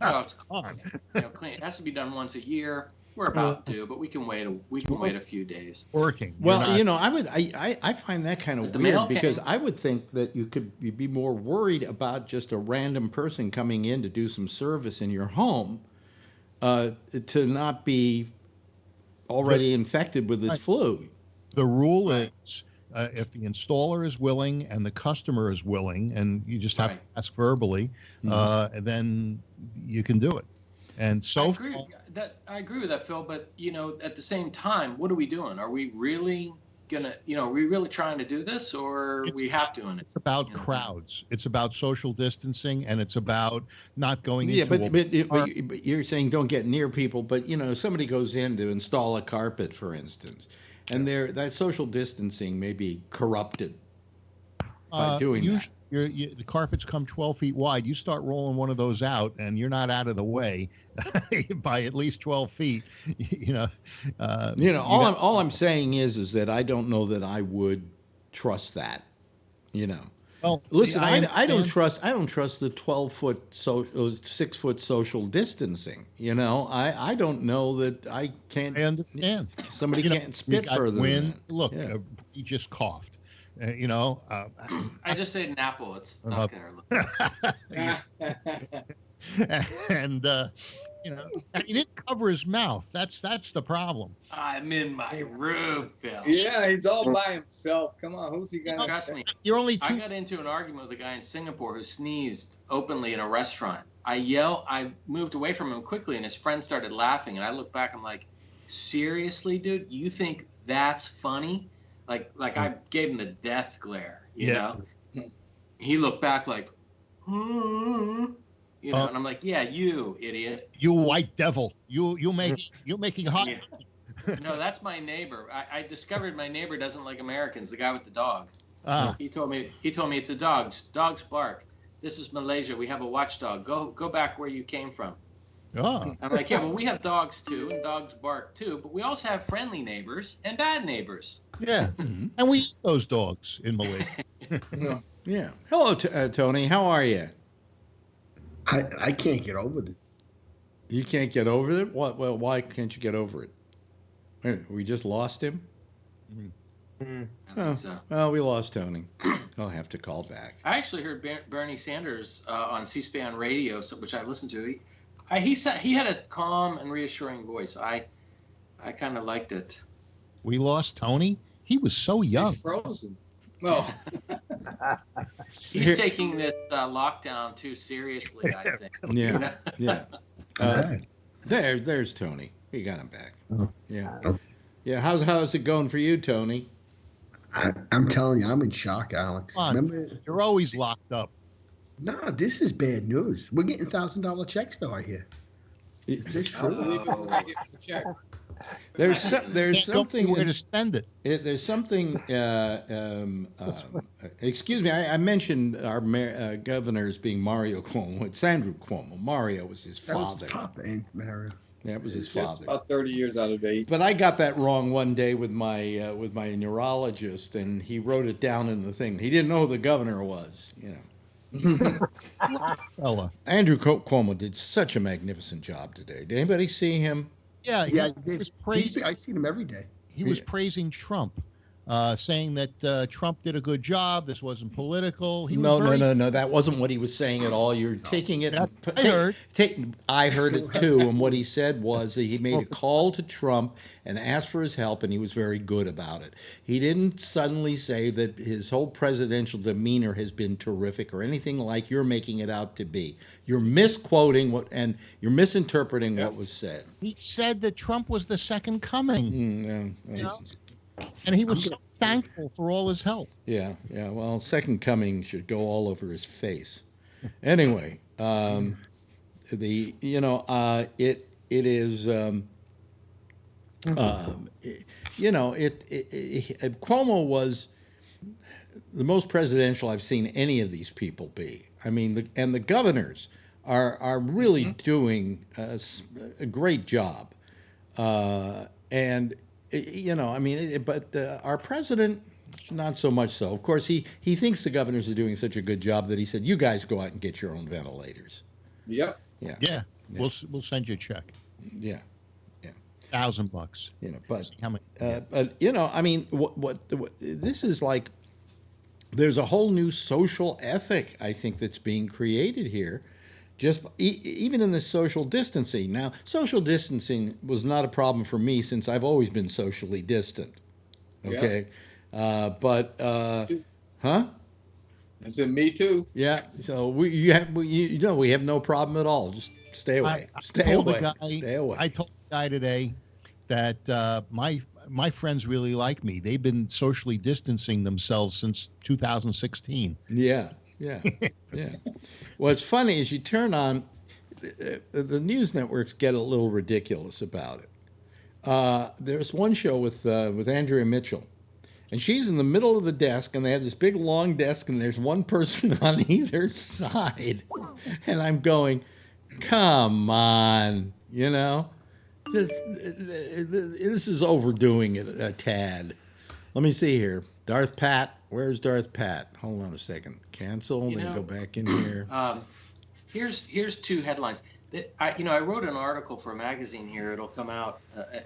Speaker 6: It's clean. It has to be done once a year. We're about due, but we can wait a few days.
Speaker 7: Working.
Speaker 2: Well, I find that kind of weird because I would think that you'd be more worried about just a random person coming in to do some service in your home to not be already infected with this flu.
Speaker 7: The rule is if the installer is willing and the customer is willing, and you just have to ask verbally, then you can do it. And so
Speaker 6: I agree with that, Phil. But at the same time, what are we doing? Are we really gonna? Are we really trying to do this, or we have to?
Speaker 7: It's about crowds. It's about social distancing, and it's about not going.
Speaker 2: But you're saying don't get near people. But somebody goes in to install a carpet, for instance, and that social distancing may be corrupted by doing that.
Speaker 7: The carpets come 12 feet wide. You start rolling one of those out, and you're not out of the way by at least 12 feet.
Speaker 2: All I'm saying is that I don't know that I would trust that. Well, listen, I don't trust the 12-foot, 6-foot social distancing. I don't know that I can't.
Speaker 7: I understand.
Speaker 2: Somebody can't spit further than that.
Speaker 7: Look, he just coughed.
Speaker 6: I just ate an apple. It's stuck there.
Speaker 7: And he didn't cover his mouth. That's the problem.
Speaker 6: I'm in my room, Phil.
Speaker 5: Yeah, he's all by himself. Come on, who's he gonna?
Speaker 6: Trust me. I got into an argument with a guy in Singapore who sneezed openly in a restaurant. I moved away from him quickly, and his friend started laughing. And I looked back. I'm like, seriously, dude? You think that's funny? Like I gave him the death glare, you know? He looked back like, and I'm like, yeah, you idiot.
Speaker 7: You white devil. You making hot.
Speaker 6: Yeah. No, that's my neighbor. I discovered my neighbor doesn't like Americans, the guy with the dog. He told me it's a dog. Dogs bark. This is Malaysia. We have a watchdog. Go back where you came from. I'm like, yeah, well, we have dogs too, and dogs bark too, but we also have friendly neighbors and bad neighbors.
Speaker 7: Yeah, and we eat those dogs in Malaysia.
Speaker 2: Yeah. Hello, Tony. How are you?
Speaker 8: I can't get over it.
Speaker 2: You can't get over it? What? Well, why can't you get over it? We just lost him?
Speaker 6: I think so.
Speaker 2: Well, we lost Tony. I'll have to call back.
Speaker 6: I actually heard Bernie Sanders on C-SPAN radio, which I listened to. He said he had a calm and reassuring voice. I kind of liked it.
Speaker 7: We lost Tony? He was so young.
Speaker 5: He's frozen. Oh.
Speaker 6: He's taking this lockdown too seriously, I think.
Speaker 2: Yeah, yeah. There's Tony. We got him back. Yeah. Yeah, how's it going for you, Tony?
Speaker 8: I'm telling you, I'm in shock, Alex.
Speaker 7: Come on, remember, you're always locked up.
Speaker 8: No, this is bad news. We're getting $1,000 checks, though, I hear. Is this true?
Speaker 2: There's something
Speaker 7: where to spend it.
Speaker 2: There's something. Excuse me. I mentioned our governors being Mario Cuomo. It's Andrew Cuomo. Mario was his father.
Speaker 8: That was top end, Mario.
Speaker 2: That was his
Speaker 5: Just
Speaker 2: father.
Speaker 5: about 30 years out of age.
Speaker 2: But I got that wrong one day with my neurologist, and he wrote it down in the thing. He didn't know who the governor was.
Speaker 7: Fella.
Speaker 2: Andrew Cuomo did such a magnificent job today. Did anybody see him?
Speaker 7: Yeah, he was praising.
Speaker 8: I see him every day.
Speaker 7: He was praising Trump, saying that Trump did a good job. This wasn't political.
Speaker 2: No. That wasn't what he was saying at all. You're taking it. I heard it too. And what he said was that he made a call to Trump and asked for his help, and he was very good about it. He didn't suddenly say that his whole presidential demeanor has been terrific or anything like you're making it out to be. You're misquoting and you're misinterpreting what was said.
Speaker 7: He said that Trump was the second coming. And he was so thankful for all his help.
Speaker 2: Yeah. Well, second coming should go all over his face. Anyway, it is. Cuomo was the most presidential I've seen any of these people be. I mean, and the governors are really doing a great job, but our president, not so much so. Of course, he thinks the governors are doing such a good job that he said, "You guys go out and get your own ventilators."
Speaker 5: Yep.
Speaker 2: Yeah.
Speaker 7: Yeah. We'll send you a check.
Speaker 2: Yeah. Yeah.
Speaker 7: $1,000.
Speaker 2: You know, but
Speaker 7: How many?
Speaker 2: but you know, I mean, what this is like. There's a whole new social ethic, I think, that's being created here. Just even in this social distancing. Now, social distancing was not a problem for me since I've always been socially distant. Okay, but huh?
Speaker 5: I said me too.
Speaker 2: Yeah. So we have no problem at all. Just stay away. Stay away. Stay away.
Speaker 7: I told the guy today that my friends really like me. They've been socially distancing themselves since 2016.
Speaker 2: Yeah. Yeah. Yeah. What's funny is you turn on the news networks get a little ridiculous about it. There's one show with Andrea Mitchell, and she's in the middle of the desk, and they have this big long desk, and there's one person on either side, and I'm going, come on, you know, this is overdoing it a tad. Let me see here, Darth Pat. Where's Darth Pat? Hold on a second. Cancel. Then go back in here.
Speaker 6: Here's two headlines. I wrote an article for a magazine here. It'll come out,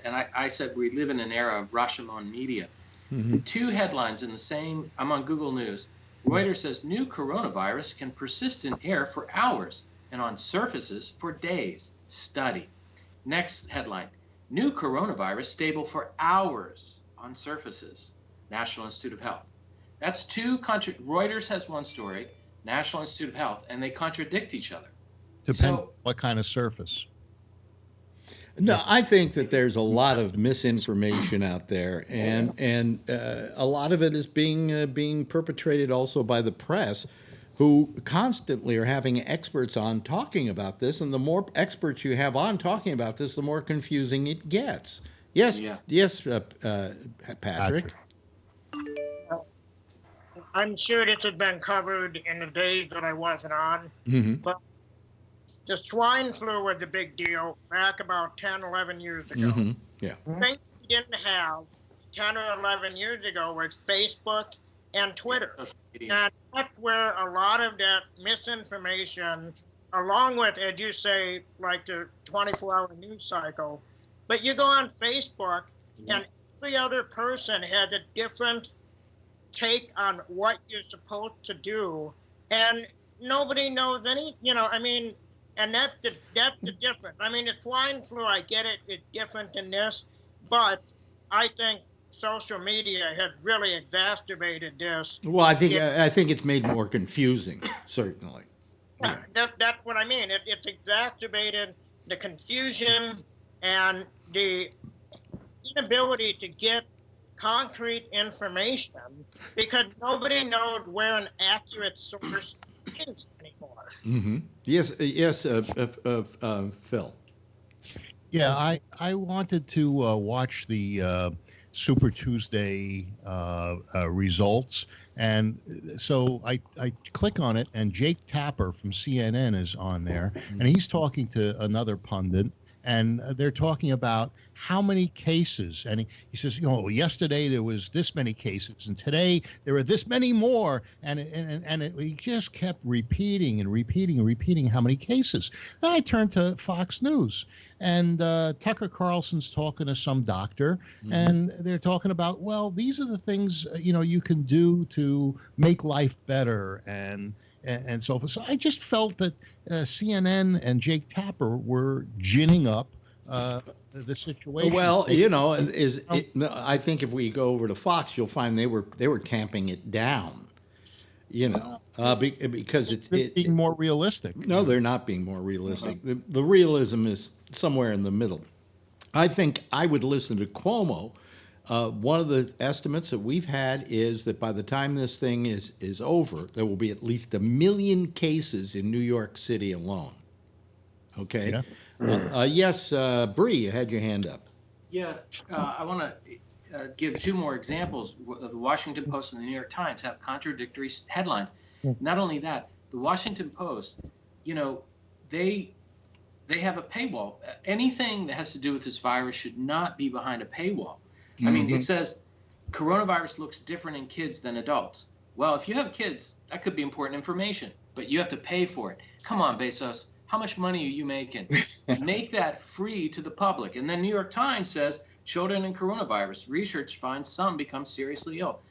Speaker 6: and I said we live in an era of Rashomon media. Mm-hmm. Two headlines in the same. I'm on Google News. Reuters says new coronavirus can persist in air for hours and on surfaces for days. Study. Next headline: new coronavirus stable for hours on surfaces. National Institute of Health. That's two Reuters has one story, National Institute of Health, and they contradict each other.
Speaker 7: Depends on what kind of surface.
Speaker 2: No, I think that there's a lot of misinformation out there, and a lot of it is being perpetrated also by the press, who constantly are having experts on talking about this, and the more experts you have on talking about this, the more confusing it gets. Yes, Patrick.
Speaker 4: I'm sure this had been covered in the days that I wasn't on, but the swine flu was a big deal back about 10, 11 years ago.
Speaker 2: Mm-hmm. Yeah.
Speaker 4: The thing we didn't have 10 or 11 years ago was Facebook and Twitter. And that's where a lot of that misinformation, along with, as you say, like the 24-hour news cycle, but you go on Facebook and every other person has a different take on what you're supposed to do, and nobody knows any, and that's the difference. I mean, the swine flu, I get it, it's different than this, but I think social media has really exacerbated this.
Speaker 2: Well, I think it's made more confusing, certainly.
Speaker 4: Yeah. That's what I mean. It's exacerbated the confusion and the inability to get concrete information because nobody knows where an accurate source is anymore.
Speaker 2: Mm-hmm. Yes, Phil.
Speaker 7: Yeah, I wanted to watch the Super Tuesday results, and so I click on it, and Jake Tapper from CNN is on there, and he's talking to another pundit, and they're talking about how many cases, and he says, yesterday there was this many cases, and today there are this many more, and he just kept repeating how many cases. Then I turned to Fox News, and Tucker Carlson's talking to some doctor, and they're talking about, well, these are the things you can do to make life better, and so forth. So I just felt that CNN and Jake Tapper were ginning up the situation.
Speaker 2: Well, I think if we go over to Fox, you'll find they were tamping it down. Because it's
Speaker 7: being more realistic.
Speaker 2: No, they're not being more realistic. The realism is somewhere in the middle. I think I would listen to Cuomo. One of the estimates that we've had is that by the time this thing is over, there will be at least 1 million cases in New York City alone. Okay. Yeah. Yes, Bree, you had your hand up.
Speaker 6: Yeah, I want to give two more examples. The Washington Post and the New York Times have contradictory headlines. Not only that, the Washington Post, they have a paywall. Anything that has to do with this virus should not be behind a paywall. I mean, it says coronavirus looks different in kids than adults. Well, if you have kids, that could be important information, but you have to pay for it. Come on, Bezos. How much money are you making? Make that free to the public. And then New York Times says children and coronavirus research finds some become seriously ill.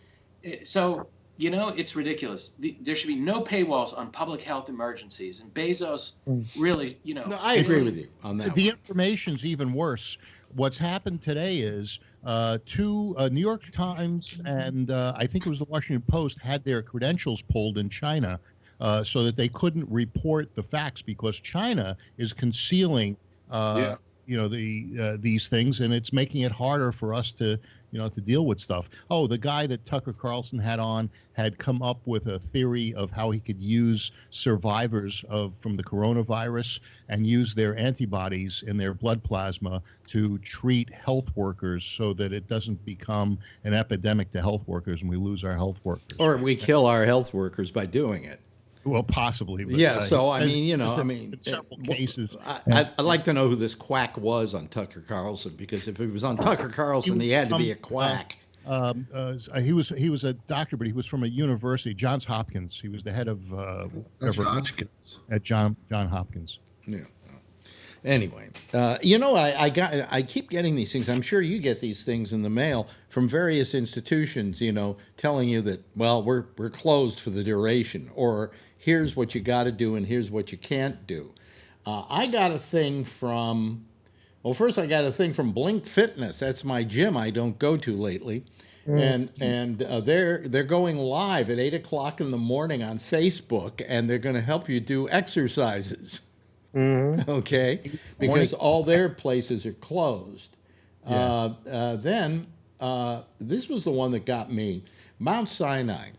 Speaker 6: So, it's ridiculous. There should be no paywalls on public health emergencies. And Bezos really,
Speaker 2: No, I agree with you on that.
Speaker 7: The information's even worse. What's happened today is two New York Times and I think it was the Washington Post had their credentials pulled in China so that they couldn't report the facts because China is concealing these things, and it's making it harder for us to deal with stuff. Oh, the guy that Tucker Carlson had come up with a theory of how he could use survivors from the coronavirus and use their antibodies in their blood plasma to treat health workers so that it doesn't become an epidemic to health workers and we lose our health workers.
Speaker 2: Or we kill our health workers by doing it.
Speaker 7: Well, possibly. But,
Speaker 2: yeah, so
Speaker 7: several cases.
Speaker 2: I'd like to know who this quack was on Tucker Carlson, because if he was on Tucker Carlson, he had to be a quack.
Speaker 7: He was a doctor, but he was from a university, Johns Hopkins. He was the head of at John Hopkins.
Speaker 2: Yeah. Anyway, I keep getting these things. I'm sure you get these things in the mail from various institutions, telling you that, well, we're closed for the duration, or here's what you got to do and here's what you can't do. I got a thing from Blink Fitness. That's my gym I don't go to lately. And they're going live at 8:00 in the morning on Facebook, and they're going to help you do exercises. Okay, because all their places are closed. Yeah. Then this was the one that got me. Mount Sinai,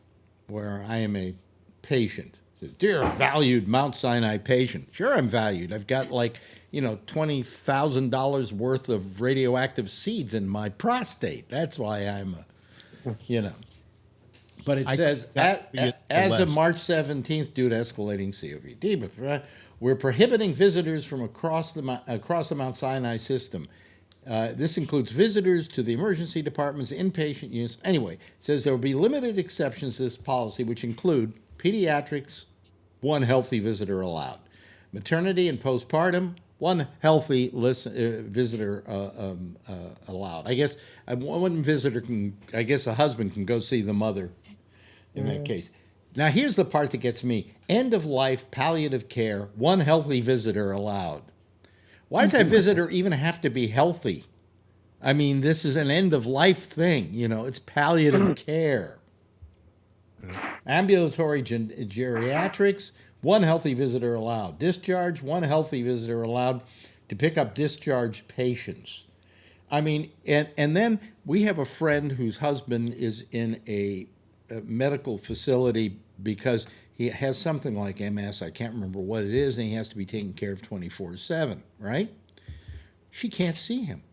Speaker 2: where I am a patient. Dear valued Mount Sinai patient. Sure, I'm valued. I've got $20,000 worth of radioactive seeds in my prostate. That's why I'm But it says, as of March 17th, due to escalating COVID, we're prohibiting visitors from across the Mount Sinai system. This includes visitors to the emergency departments, inpatient units. Anyway, it says there will be limited exceptions to this policy, which include pediatrics, 1 healthy visitor allowed. Maternity and postpartum, 1 healthy visitor allowed. I guess one visitor a husband can go see the mother in that case. Now, here's the part that gets me. End-of-life palliative care, 1 healthy visitor allowed. Why does that visitor even have to be healthy? I mean, this is an end-of-life thing. It's palliative care. Ambulatory geriatrics, 1 healthy visitor allowed. Discharge, 1 healthy visitor allowed to pick up discharged patients. I mean, and then we have a friend whose husband is in a medical facility because he has something like MS. I can't remember what it is, and he has to be taken care of 24/7, right? She can't see him.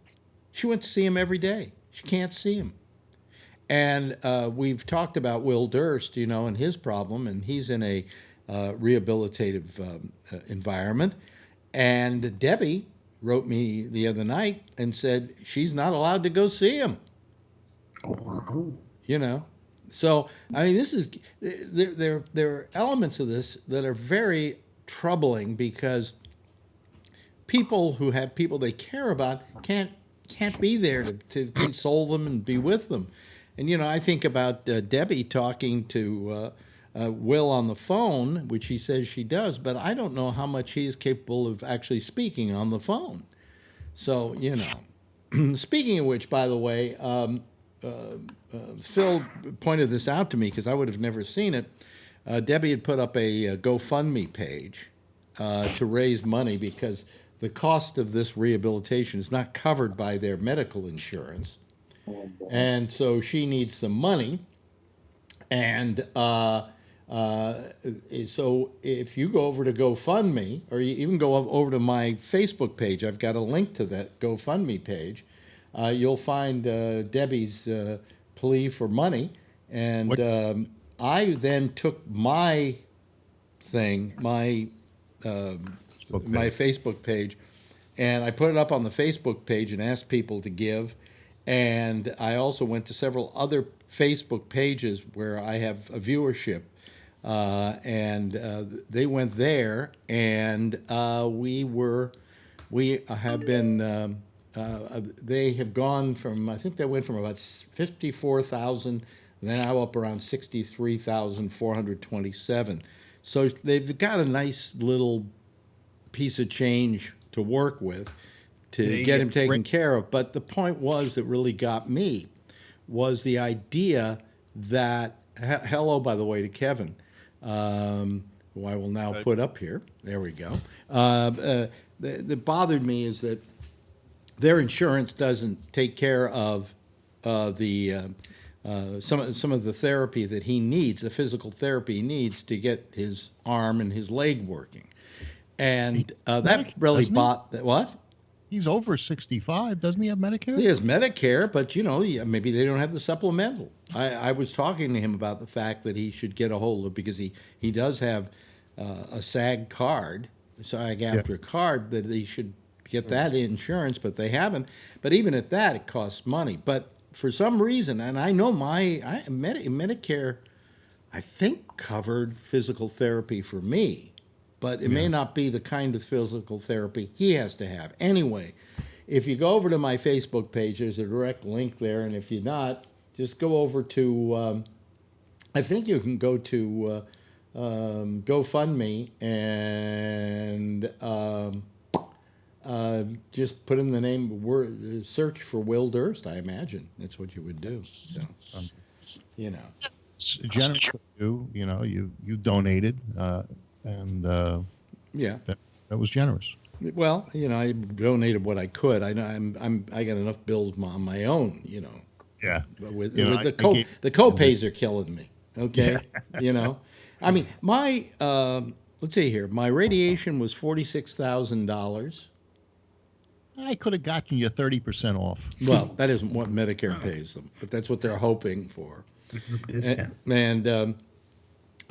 Speaker 2: She went to see him every day. She can't see him. And we've talked about Will Durst, and his problem, and he's in a rehabilitative environment. And Debbie wrote me the other night and said she's not allowed to go see him. So, I mean, this is there are elements of this that are very troubling because people who have people they care about can't be there to console them and be with them. And, I think about Debbie talking to Will on the phone, which he says she does, but I don't know how much he is capable of actually speaking on the phone. So, speaking of which, by the way, Phil pointed this out to me because I would have never seen it. Debbie had put up a GoFundMe page to raise money because the cost of this rehabilitation is not covered by their medical insurance. And so she needs some money. And so if you go over to GoFundMe, or you even go over to my Facebook page, I've got a link to that GoFundMe page, you'll find Debbie's plea for money. And I then took my Facebook page, and I put it up on the Facebook page and asked people to give. And I also went to several other Facebook pages where I have a viewership. And they went there, and we have been, they have gone from, I think they went from about 54,000, now up around 63,427. So they've got a nice little piece of change to work with to get him taken care of. But the point that really got me was the idea that, hello, by the way, to Kevin, who I will now put up here. There we go. That bothered me is that their insurance doesn't take care of some of the therapy that he needs, the physical therapy he needs to get his arm and his leg working. And that really bothered. What?
Speaker 7: He's over 65. Doesn't he have Medicare?
Speaker 2: He has Medicare, but, maybe they don't have the supplemental. I was talking to him about the fact that he should get a hold of, because he does have a SAG card, SAG-AFTRA card, that he should get that insurance, but they haven't. But even at that, it costs money. But for some reason, and I know Medicare, I think, covered physical therapy for me. But it may not be the kind of physical therapy he has to have. Anyway, if you go over to my Facebook page, there's a direct link there. And if you're not, just go over to, I think you can go to GoFundMe and just put in the name, search for Will Durst, I imagine. That's what you would do. So,
Speaker 7: It's generous of you, you donated. And that was generous.
Speaker 2: Well, I donated what I could. I got enough bills on my own,
Speaker 7: Yeah.
Speaker 2: But with the copays are killing me. Okay, I mean, my let's see here. My radiation was $46,000.
Speaker 7: I could have gotten you 30% off.
Speaker 2: Well, that isn't what Medicare pays them, but that's what they're hoping for. And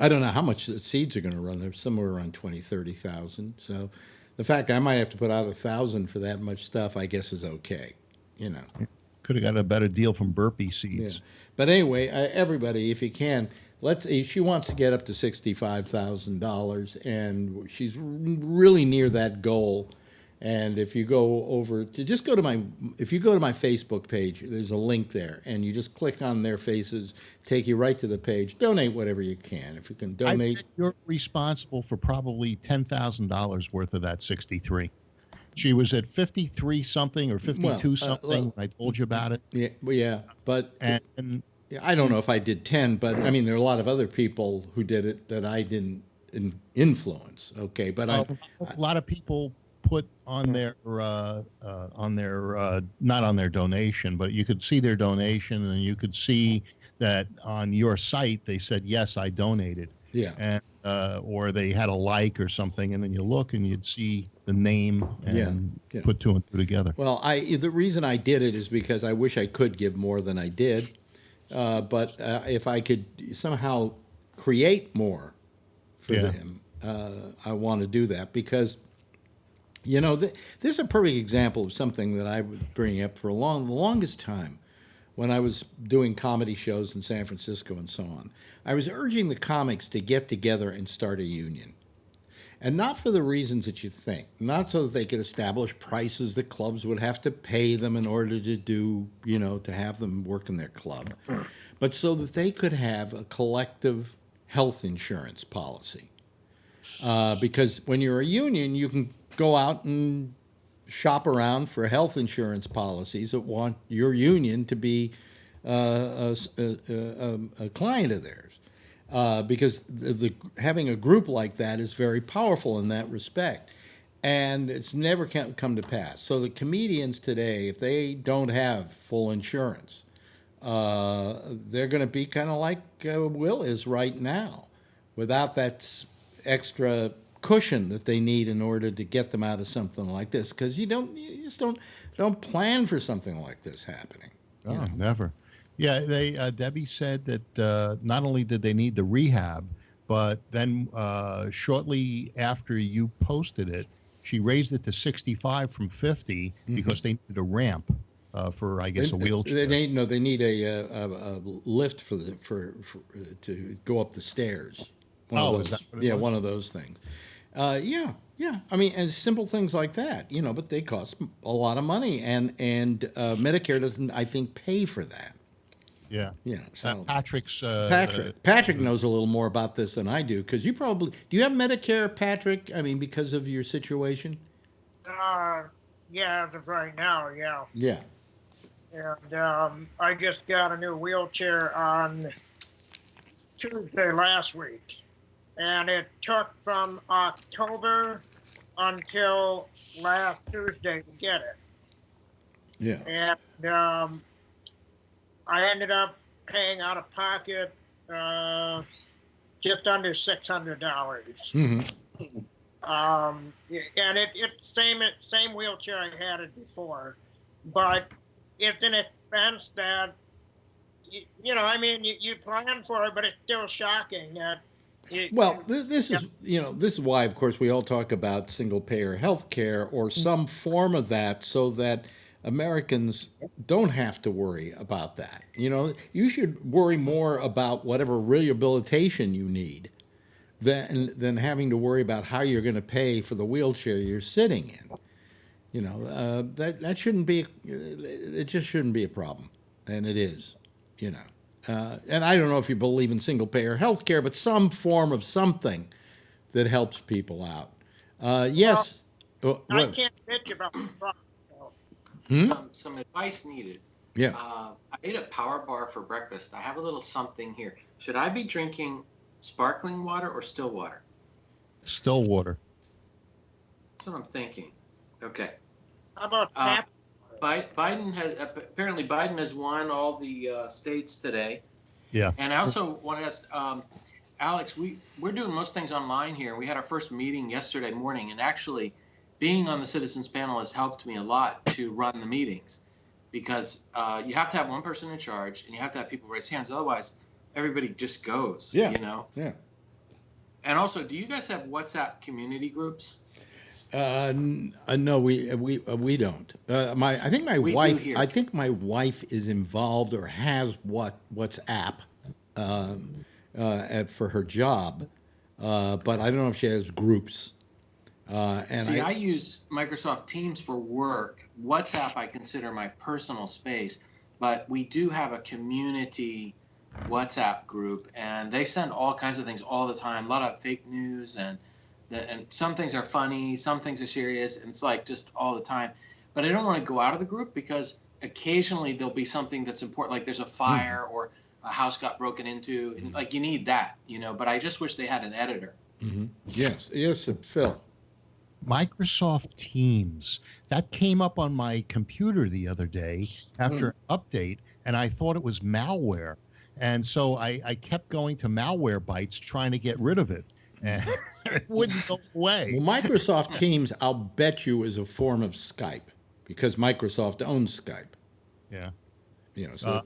Speaker 2: I don't know how much the seeds are going to run. They're somewhere around 30,000. So the fact I might have to put out $1,000 for that much stuff, I guess, is okay.
Speaker 7: Could have got a better deal from Burpee Seeds.
Speaker 2: Yeah. But anyway, everybody, if you can, she wants to get up to $65,000, and she's really near that goal. And if you go over to if you go to my Facebook page, there's a link there, and you just click on their faces, take you right to the page. Donate whatever you can. If you can donate,
Speaker 7: you're responsible for probably $10,000 worth of that 63. She was at 53 something or 52 something when I told you about it.
Speaker 2: Yeah, but and I don't know if I did 10, but I mean there are a lot of other people who did it that I didn't influence. Okay, but a
Speaker 7: lot of people put on their not on their donation, but you could see their donation, and you could see that on your site they said, yes, I donated.
Speaker 2: Yeah.
Speaker 7: And or they had a like or something, and then you look and you'd see the name and put two and two together.
Speaker 2: Well, the reason I did it is because I wish I could give more than I did, but if I could somehow create more for them, I want to do that, because this is a perfect example of something that I would bring up for the longest time. When I was doing comedy shows in San Francisco and so on, I was urging the comics to get together and start a union. And not for the reasons that you think, not so that they could establish prices that clubs would have to pay them in order to do, to have them work in their club, but so that they could have a collective health insurance policy. Because when you're a union, you can go out and shop around for health insurance policies that want your union to be a client of theirs, because having a group like that is very powerful in that respect, and it's never come to pass. So the comedians today, if they don't have full insurance, they're going to be kind of like Will is right now, without that extra cushion that they need in order to get them out of something like this, because you just don't plan for something like this happening.
Speaker 7: Never. Yeah, Debbie said that not only did they need the rehab, but then shortly after you posted it, she raised it to 65 from 50 because they needed a ramp. for I guess a wheelchair.
Speaker 2: They need a lift to go up the stairs.
Speaker 7: Is that what it was?
Speaker 2: One of those things. Yeah. I mean, and simple things like that, but they cost a lot of money, and Medicare doesn't, I think, pay for that.
Speaker 7: Yeah.
Speaker 2: So
Speaker 7: Patrick
Speaker 2: knows a little more about this than I do, because do you have Medicare, Patrick? I mean, because of your situation.
Speaker 4: Yeah, as of right now, yeah.
Speaker 2: Yeah.
Speaker 4: And I just got a new wheelchair on Tuesday last week, and it took from October until last Tuesday to get it.
Speaker 2: Yeah.
Speaker 4: And I ended up paying out of pocket just under $600.
Speaker 2: Mm-hmm.
Speaker 4: And it's same wheelchair I had it before, but it's an expense that you plan for it, but it's still shocking that.
Speaker 2: This is why, of course, we all talk about single payer health care or some form of that, so that Americans don't have to worry about that. You should worry more about whatever rehabilitation you need than having to worry about how you're going to pay for the wheelchair you're sitting in. That shouldn't be. It just shouldn't be a problem, and it is. And I don't know if you believe in single payer health care, but some form of something that helps people out. Yes.
Speaker 4: I can't bitch about the problem.
Speaker 6: Some advice needed.
Speaker 2: Yeah.
Speaker 6: I ate a power bar for breakfast. I have a little something here. Should I be drinking sparkling water or still water?
Speaker 7: Still water.
Speaker 6: That's what I'm thinking. Okay.
Speaker 4: How about tap?
Speaker 6: Biden has won all the states today.
Speaker 7: Yeah.
Speaker 6: And I also want to ask Alex, we're doing most things online here. We had our first meeting yesterday morning, and actually being on the citizens panel has helped me a lot to run the meetings, because you have to have one person in charge and you have to have people raise hands. Otherwise, everybody just goes.
Speaker 2: Yeah.
Speaker 6: Yeah. And also, do you guys have WhatsApp community groups?
Speaker 2: No, we don't. I think my wife is involved or has WhatsApp for her job, but I don't know if she has groups.
Speaker 6: I use Microsoft Teams for work. WhatsApp I consider my personal space, but we do have a community WhatsApp group, and they send all kinds of things all the time. A lot of fake news, and some things are funny, some things are serious, and it's like just all the time. But I don't want to go out of the group, because occasionally there'll be something that's important, like there's a fire or a house got broken into, and like you need that, But I just wish they had an editor.
Speaker 2: Mm-hmm. Yes, Phil.
Speaker 7: Microsoft Teams. That came up on my computer the other day after an update, and I thought it was malware. And so I kept going to Malwarebytes trying to get rid of it. And it wouldn't go away.
Speaker 2: Well, Microsoft Teams, I'll bet you, is a form of Skype, because Microsoft owns Skype.
Speaker 7: Yeah.
Speaker 2: So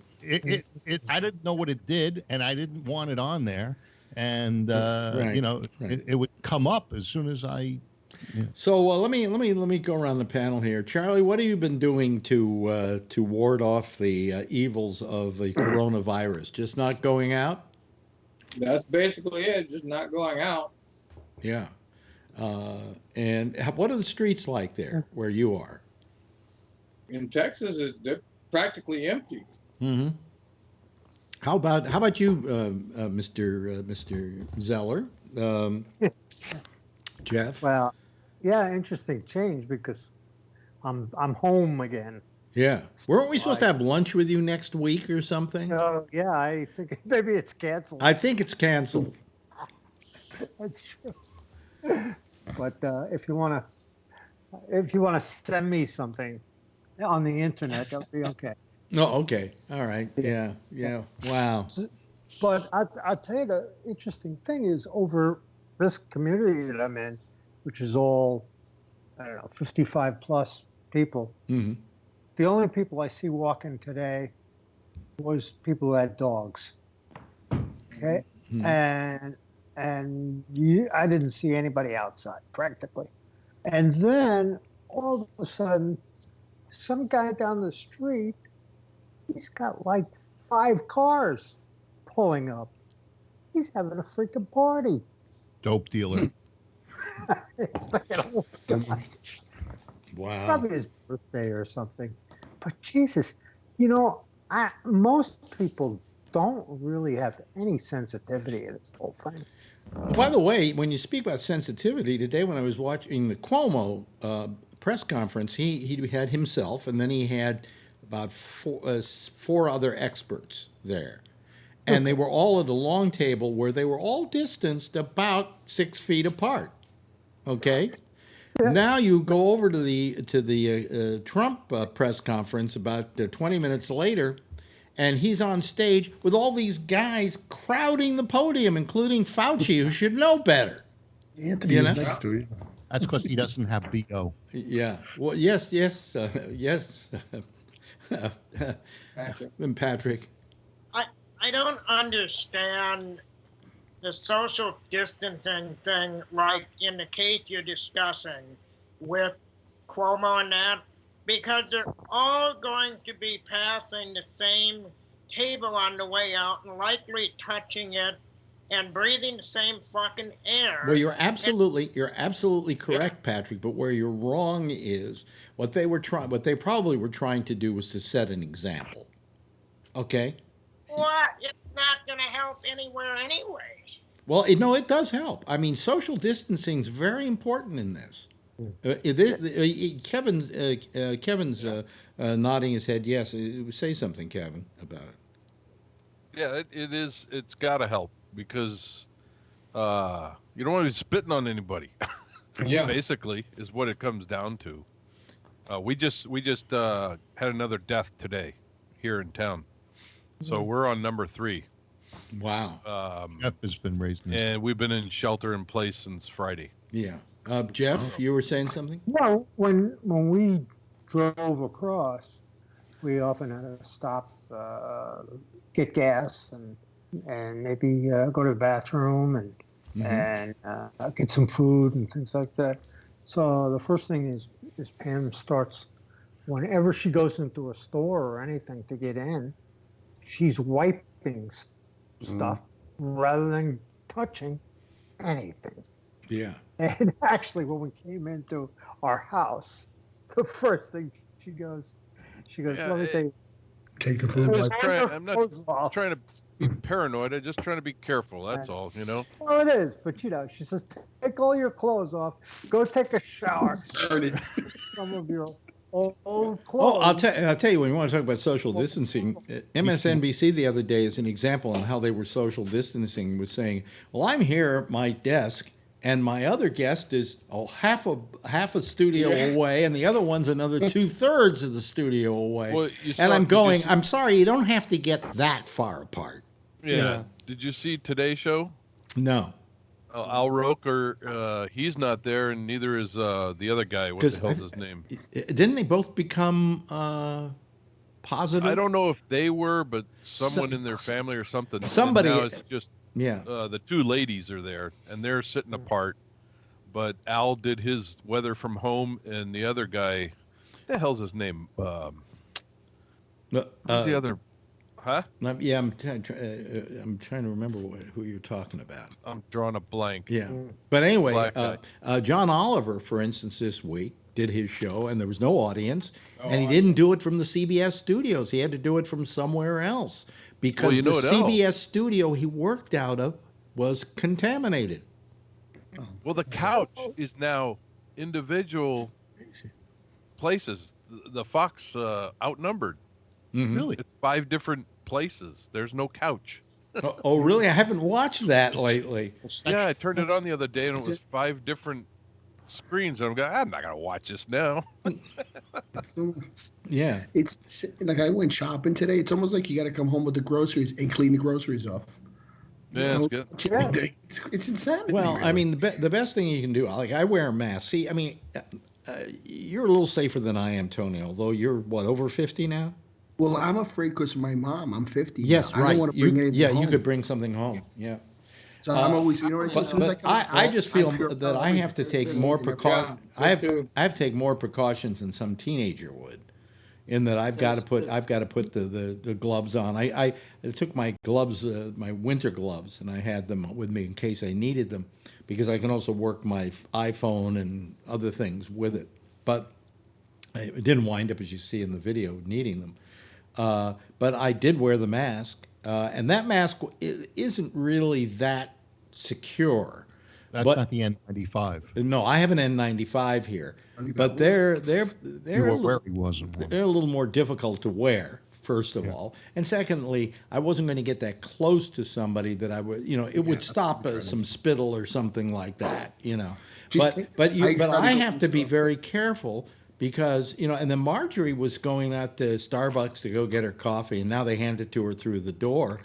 Speaker 7: I didn't know what it did, and I didn't want it on there. And it would come up as soon as I. Yeah.
Speaker 2: So let me go around the panel here. Charlie, what have you been doing to ward off the evils of the coronavirus? Just not going out?
Speaker 5: That's basically it. Just not going out.
Speaker 2: Yeah. And what are the streets like there where you are?
Speaker 5: In Texas, they're practically empty.
Speaker 2: Mm-hmm. How about you, Mr. Zeller? Jeff?
Speaker 9: Well, yeah, interesting change, because I'm home again.
Speaker 2: Yeah. Weren't we supposed to have lunch with you next week or something?
Speaker 9: Yeah, I think maybe it's canceled.
Speaker 2: I think it's canceled.
Speaker 9: That's true. But if you want to send me something on the internet, that'll be okay.
Speaker 2: No, okay. All right. Yeah. Wow.
Speaker 9: But I'll tell you, the interesting thing is, over this community that I'm in, which is all, 55 plus people. Mm-hmm. The only people I see walking today was people who had dogs. Okay. Mm-hmm. I didn't see anybody outside practically. And then all of a sudden, some guy down the street, he's got like 5 cars pulling up. He's having a freaking party.
Speaker 7: Dope dealer.
Speaker 9: It's like an old guy.
Speaker 2: Wow.
Speaker 9: Probably his birthday or something. But Jesus, most people don't really have any sensitivity to this whole thing.
Speaker 2: By the way, when you speak about sensitivity, today when I was watching the Cuomo press conference, he had himself, and then he had about four other experts there. And they were all at a long table where they were all distanced about 6 feet apart. Okay? Yeah. Now you go over to the Trump press conference about 20 minutes later, and he's on stage with all these guys crowding the podium, including Fauci, who should know better.
Speaker 8: Anthony was next to you.
Speaker 7: That's because he doesn't have BO.
Speaker 2: Yeah. Well, yes. Patrick.
Speaker 4: I don't understand the social distancing thing, like in the case you're discussing with Cuomo and that, because they're all going to be passing the same table on the way out and likely touching it and breathing the same fucking air.
Speaker 2: Well, you're absolutely correct, yeah. Patrick. But where you're wrong is what they probably were trying to do was to set an example. Okay.
Speaker 4: What? It's not going to help anywhere anyway.
Speaker 2: Well, it does help. I mean, social distancing is very important in this. Kevin's nodding his head. Yes, say something, Kevin, about it.
Speaker 10: Yeah, it is. It's got to help because you don't want to be spitting on anybody. Yeah, basically is what it comes down to. We just had another death today here in town. So we're on number 3.
Speaker 2: Wow.
Speaker 7: Jeff has been raised.
Speaker 10: And we've been in shelter in place since Friday.
Speaker 2: Yeah. Jeff, you were saying something?
Speaker 9: Well, when we drove across, we often had to stop, get gas and maybe go to the bathroom and get some food and things like that. So the first thing is Pam starts, whenever she goes into a store or anything to get in, she's wiping stuff rather than touching anything.
Speaker 2: Yeah.
Speaker 9: And actually, when we came into our house, the first thing she goes, let me
Speaker 8: take the food.
Speaker 10: I'm not trying to be paranoid. I'm just trying to be careful. That's all,
Speaker 9: Well, it is, but she says, take all your clothes off, go take a shower. Some of your old clothes.
Speaker 2: Oh, I'll tell you, when you want to talk about social distancing, MSNBC the other day is an example on how they were social distancing, was saying, well, I'm here at my desk, and my other guest is half a studio away, and the other one's another 2/3 of the studio away. Well, I'm sorry, you don't have to get that far apart.
Speaker 10: Yeah. Did you see Today's Show?
Speaker 2: No.
Speaker 10: Al Roker, he's not there, and neither is the other guy. What the hell's his name?
Speaker 2: Didn't they both become positive?
Speaker 10: I don't know if they were, but someone in their family or something.
Speaker 2: Somebody.
Speaker 10: And now it's just the 2 ladies are there, and they're sitting apart. But Al did his weather from home, and the other guy, what the hell's his name? Who's the other? Huh?
Speaker 2: Yeah, I'm trying to remember who you're talking about.
Speaker 10: I'm drawing a blank.
Speaker 2: Yeah, but anyway, John Oliver, for instance, this week did his show, and there was no audience, and he didn't do it from the CBS studios. He had to do it from somewhere else because the CBS studio he worked out of was contaminated.
Speaker 10: Well, the couch is now individual places. The Fox outnumbered.
Speaker 2: Mm-hmm.
Speaker 10: Really? It's 5 different places. There's no couch.
Speaker 2: Oh, really? I haven't watched that lately.
Speaker 10: Yeah, I turned it on the other day, and it was 5 different screens. And I'm not going to watch this now.
Speaker 2: Yeah.
Speaker 8: It's like I went shopping today. It's almost like you got to come home with the groceries and clean the groceries off.
Speaker 10: Yeah, that's good.
Speaker 8: It's insanity.
Speaker 2: Well,
Speaker 8: really.
Speaker 2: I mean, the best thing you can do, like I wear a mask. See, I mean, you're a little safer than I am, Tony, although you're, over 50 now?
Speaker 8: Well, I'm afraid because of my mom. I'm 50.
Speaker 2: Yes,
Speaker 8: now.
Speaker 2: right.
Speaker 8: I don't want to bring anything home.
Speaker 2: You could bring something home. Yeah.
Speaker 8: So I'm always,
Speaker 2: but I just feel that I have to take more precautions. I have to take more precautions than some teenager would. in that I've got to put the gloves on. I took my gloves, my winter gloves, and I had them with me in case I needed them, because I can also work my iPhone and other things with it. But it didn't wind up, as you see in the video, needing them. But I did wear the mask, and that mask isn't really that secure.
Speaker 7: That's not the N95.
Speaker 2: No, I have an N95 here, but they're
Speaker 7: You were where he wasn't one.
Speaker 2: they're a little more difficult to wear. First of all, and secondly, I wasn't going to get that close to somebody that I would, it would stop some spittle or something like that, But I have to be very careful. Because, and then Marjorie was going out to Starbucks to go get her coffee, and now they hand it to her through the door.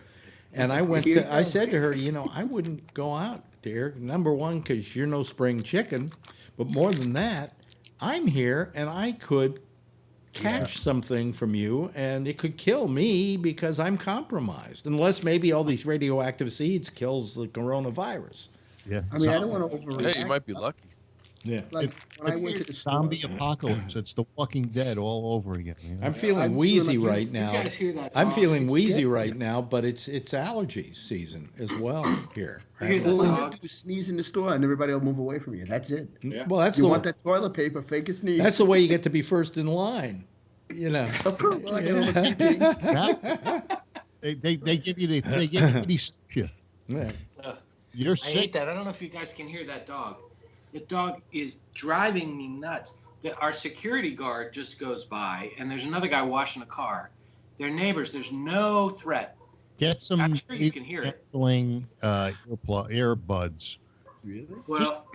Speaker 2: And I said to her, I wouldn't go out, dear. Number one, because you're no spring chicken. But more than that, I'm here, and I could catch something from you, and it could kill me because I'm compromised. Unless maybe all these radioactive seeds kills the coronavirus.
Speaker 7: Yeah.
Speaker 8: I mean, I don't want to overreact.
Speaker 10: Hey, you might be lucky.
Speaker 2: Yeah.
Speaker 8: Like when I went to the
Speaker 7: zombie apocalypse. It's The Walking Dead all over again.
Speaker 2: I'm feeling wheezy right now.
Speaker 6: You guys hear that?
Speaker 2: I'm feeling wheezy right now, but it's allergy season as well here.
Speaker 8: All you do is sneeze in the store, and everybody will move away from you. That's it.
Speaker 2: Yeah. Well, that's
Speaker 8: you want that toilet paper, fake a sneeze.
Speaker 2: That's the way you get to be first in line. They
Speaker 7: give you the
Speaker 2: Yeah.
Speaker 7: You're
Speaker 6: I
Speaker 7: sick.
Speaker 6: hate that. I don't know if you guys can hear that dog. The dog is driving me nuts. Our security guard just goes by, and there's another guy washing a car. They're neighbors. There's no threat.
Speaker 7: Get some
Speaker 6: I'm sure you can hear it.
Speaker 7: earbuds.
Speaker 8: Really?
Speaker 6: Well,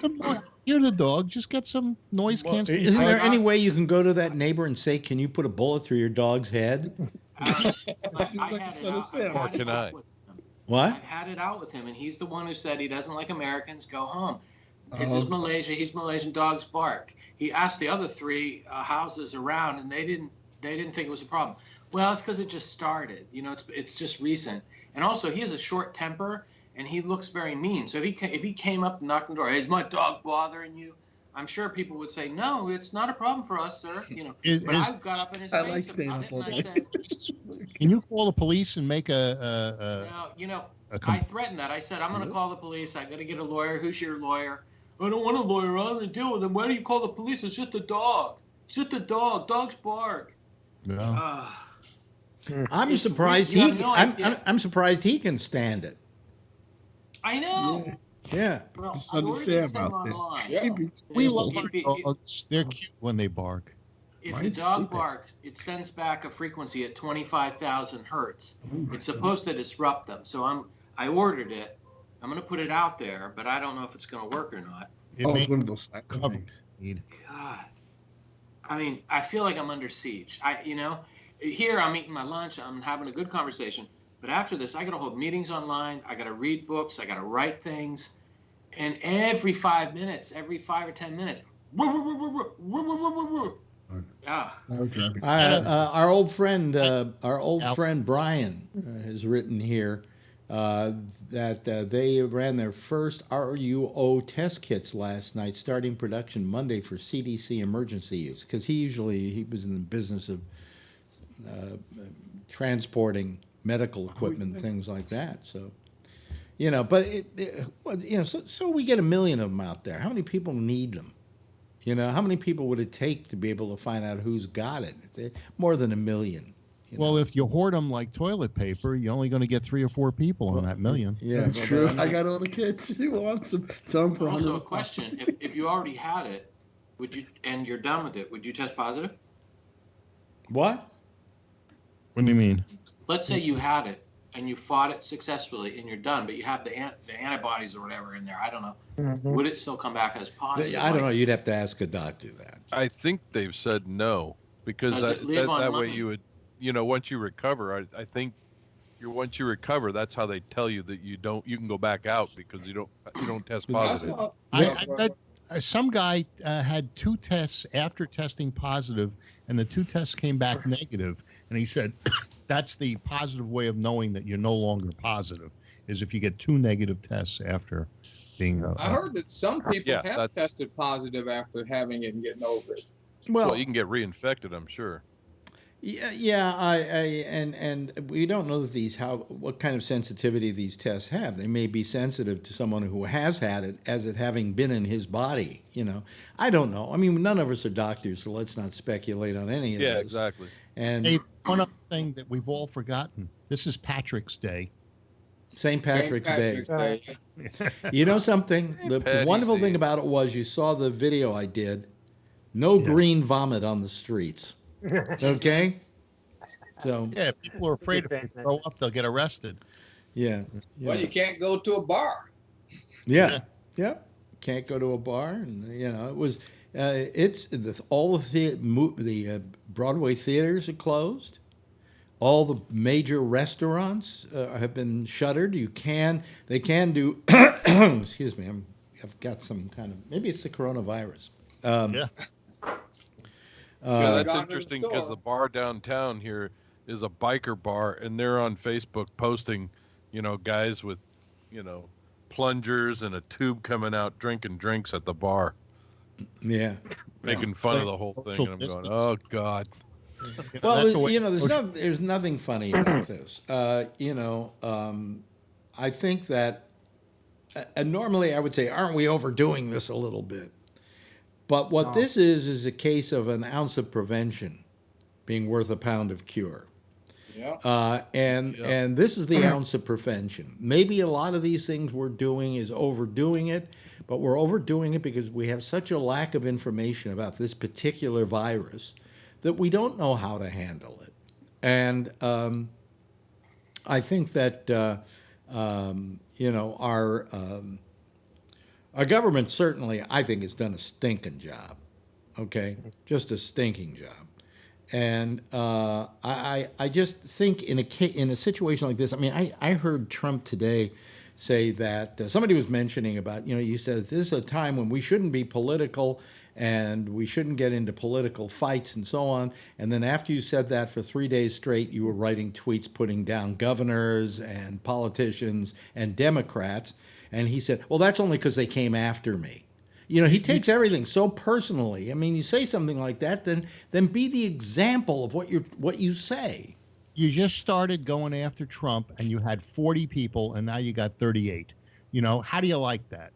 Speaker 7: Hear the dog. Just get some noise canceling.
Speaker 2: Isn't there any way you can go to that neighbor and say, "Can you put a bullet through your dog's head?" What?
Speaker 6: I've had it out with him, and he's the one who said he doesn't like Americans. Go home. This is Malaysia. He's Malaysian. Dogs bark. He asked the other three houses around, and they didn't think it was a problem. Well, it's because it just started. It's just recent. And also, he has a short temper, and he looks very mean. So if he came up and knocked on the door, "Is my dog bothering you?" I'm sure people would say, "No, it's not a problem for us, sir." But I got up in his face about it, and I said,
Speaker 7: "Can you call the police and make a
Speaker 6: I threatened that. I said, "I'm going to call the police. I got to get a lawyer. Who's your lawyer?" "I don't want a lawyer. I'm going to deal with him." "Why do you call the police? It's just a dog. It's just a dog. Dogs bark."
Speaker 7: No.
Speaker 2: I'm surprised I'm surprised he can stand it.
Speaker 6: I know.
Speaker 2: Yeah.
Speaker 6: Well,
Speaker 8: I ordered this thing
Speaker 6: online.
Speaker 5: Yeah.
Speaker 7: We love our dogs. They're cute when they bark.
Speaker 6: If the dog barks, it sends back a frequency at 25,000 hertz. It's supposed to disrupt them. So I ordered it. I'm going to put it out there, but I don't know if it's going to work or not.
Speaker 8: It's one of those things.
Speaker 6: God. I mean, I feel like I'm under siege. Here I'm eating my lunch. I'm having a good conversation. But after this, I got to hold meetings online. I got to read books. I got to write things. And every 5 minutes, every 5 or 10 minutes,
Speaker 2: our old friend Brian has written here that they ran their first RUO test kits last night, starting production Monday for CDC emergency use. Because he was in the business of transporting medical equipment and things like that. So, but so we get 1 million of them out there. How many people need them? How many people would it take to be able to find out who's got it? More than 1 million.
Speaker 7: Well, if you hoard them like toilet paper, you're only going to get 3 or 4 people on that 1 million.
Speaker 2: Yeah,
Speaker 8: that's true. I got all the kids. Who wants them? Some for
Speaker 6: also, a question: if you already had it, would you, and you're done with it, would you test positive?
Speaker 2: What?
Speaker 7: What do you mean?
Speaker 6: Let's say you had it and you fought it successfully and you're done, but you have the antibodies or whatever in there. I don't know. Would it still come back as positive?
Speaker 2: I don't know. You'd have to ask a doctor that.
Speaker 10: I think they've said no, because that way you would, once you recover, I think once you recover, that's how they tell you that you can go back out, because you don't test positive.
Speaker 7: I bet some guy had 2 tests after testing positive, and the 2 tests came back negative. And he said, that's the positive way of knowing that you're no longer positive, is if you get 2 negative tests after being.
Speaker 5: I heard that some people have tested positive after having it and getting over it.
Speaker 10: Well, you can get reinfected, I'm sure.
Speaker 2: Yeah. And we don't know that what kind of sensitivity these tests have. They may be sensitive to someone who has had it, as it having been in his body. I don't know. I mean, none of us are doctors, so let's not speculate on any of this.
Speaker 10: Yeah, exactly.
Speaker 2: And
Speaker 7: hey, one other thing that we've all forgotten: this is Patrick's Day.
Speaker 2: St. Patrick's Day. You know something? The
Speaker 10: Patty's
Speaker 2: wonderful
Speaker 10: Day.
Speaker 2: thing about it was you saw the video I did. No green vomit on the streets. Okay? So
Speaker 7: Yeah, people are afraid if they throw up, they'll get arrested.
Speaker 2: yeah.
Speaker 5: Well, you can't go to a bar.
Speaker 2: Yeah. Can't go to a bar, and it was. All of the Broadway theaters are closed. All the major restaurants have been shuttered. They can do. Excuse me, I've got some kind of, maybe it's the coronavirus.
Speaker 7: Yeah.
Speaker 10: That's interesting because the bar downtown here is a biker bar, and they're on Facebook posting, guys with, plungers and a tube coming out drinking drinks at the bar.
Speaker 2: Yeah.
Speaker 10: Making fun of the whole thing, and I'm going, oh God.
Speaker 2: Well, there's nothing funny about this. I think that, and normally I would say, aren't we overdoing this a little bit? But what this is a case of an ounce of prevention being worth a pound of cure.
Speaker 5: Yeah.
Speaker 2: And this is the ounce of prevention. Maybe a lot of these things we're doing is overdoing it, but we're overdoing it because we have such a lack of information about this particular virus that we don't know how to handle it. And I think that our government certainly, I think, has done a stinking job. Okay, just a stinking job. And I just think in a situation like this, I mean, I heard Trump today say that somebody was mentioning about, you said this is a time when we shouldn't be political and we shouldn't get into political fights and so on. And then after you said that for 3 days straight, you were writing tweets putting down governors and politicians and Democrats. And he said, well, that's only because they came after me. He takes everything so personally. I mean, you say something like that, then be the example of what you say.
Speaker 7: You just started going after Trump, and you had 40 people, and now you got 38. How do you like that?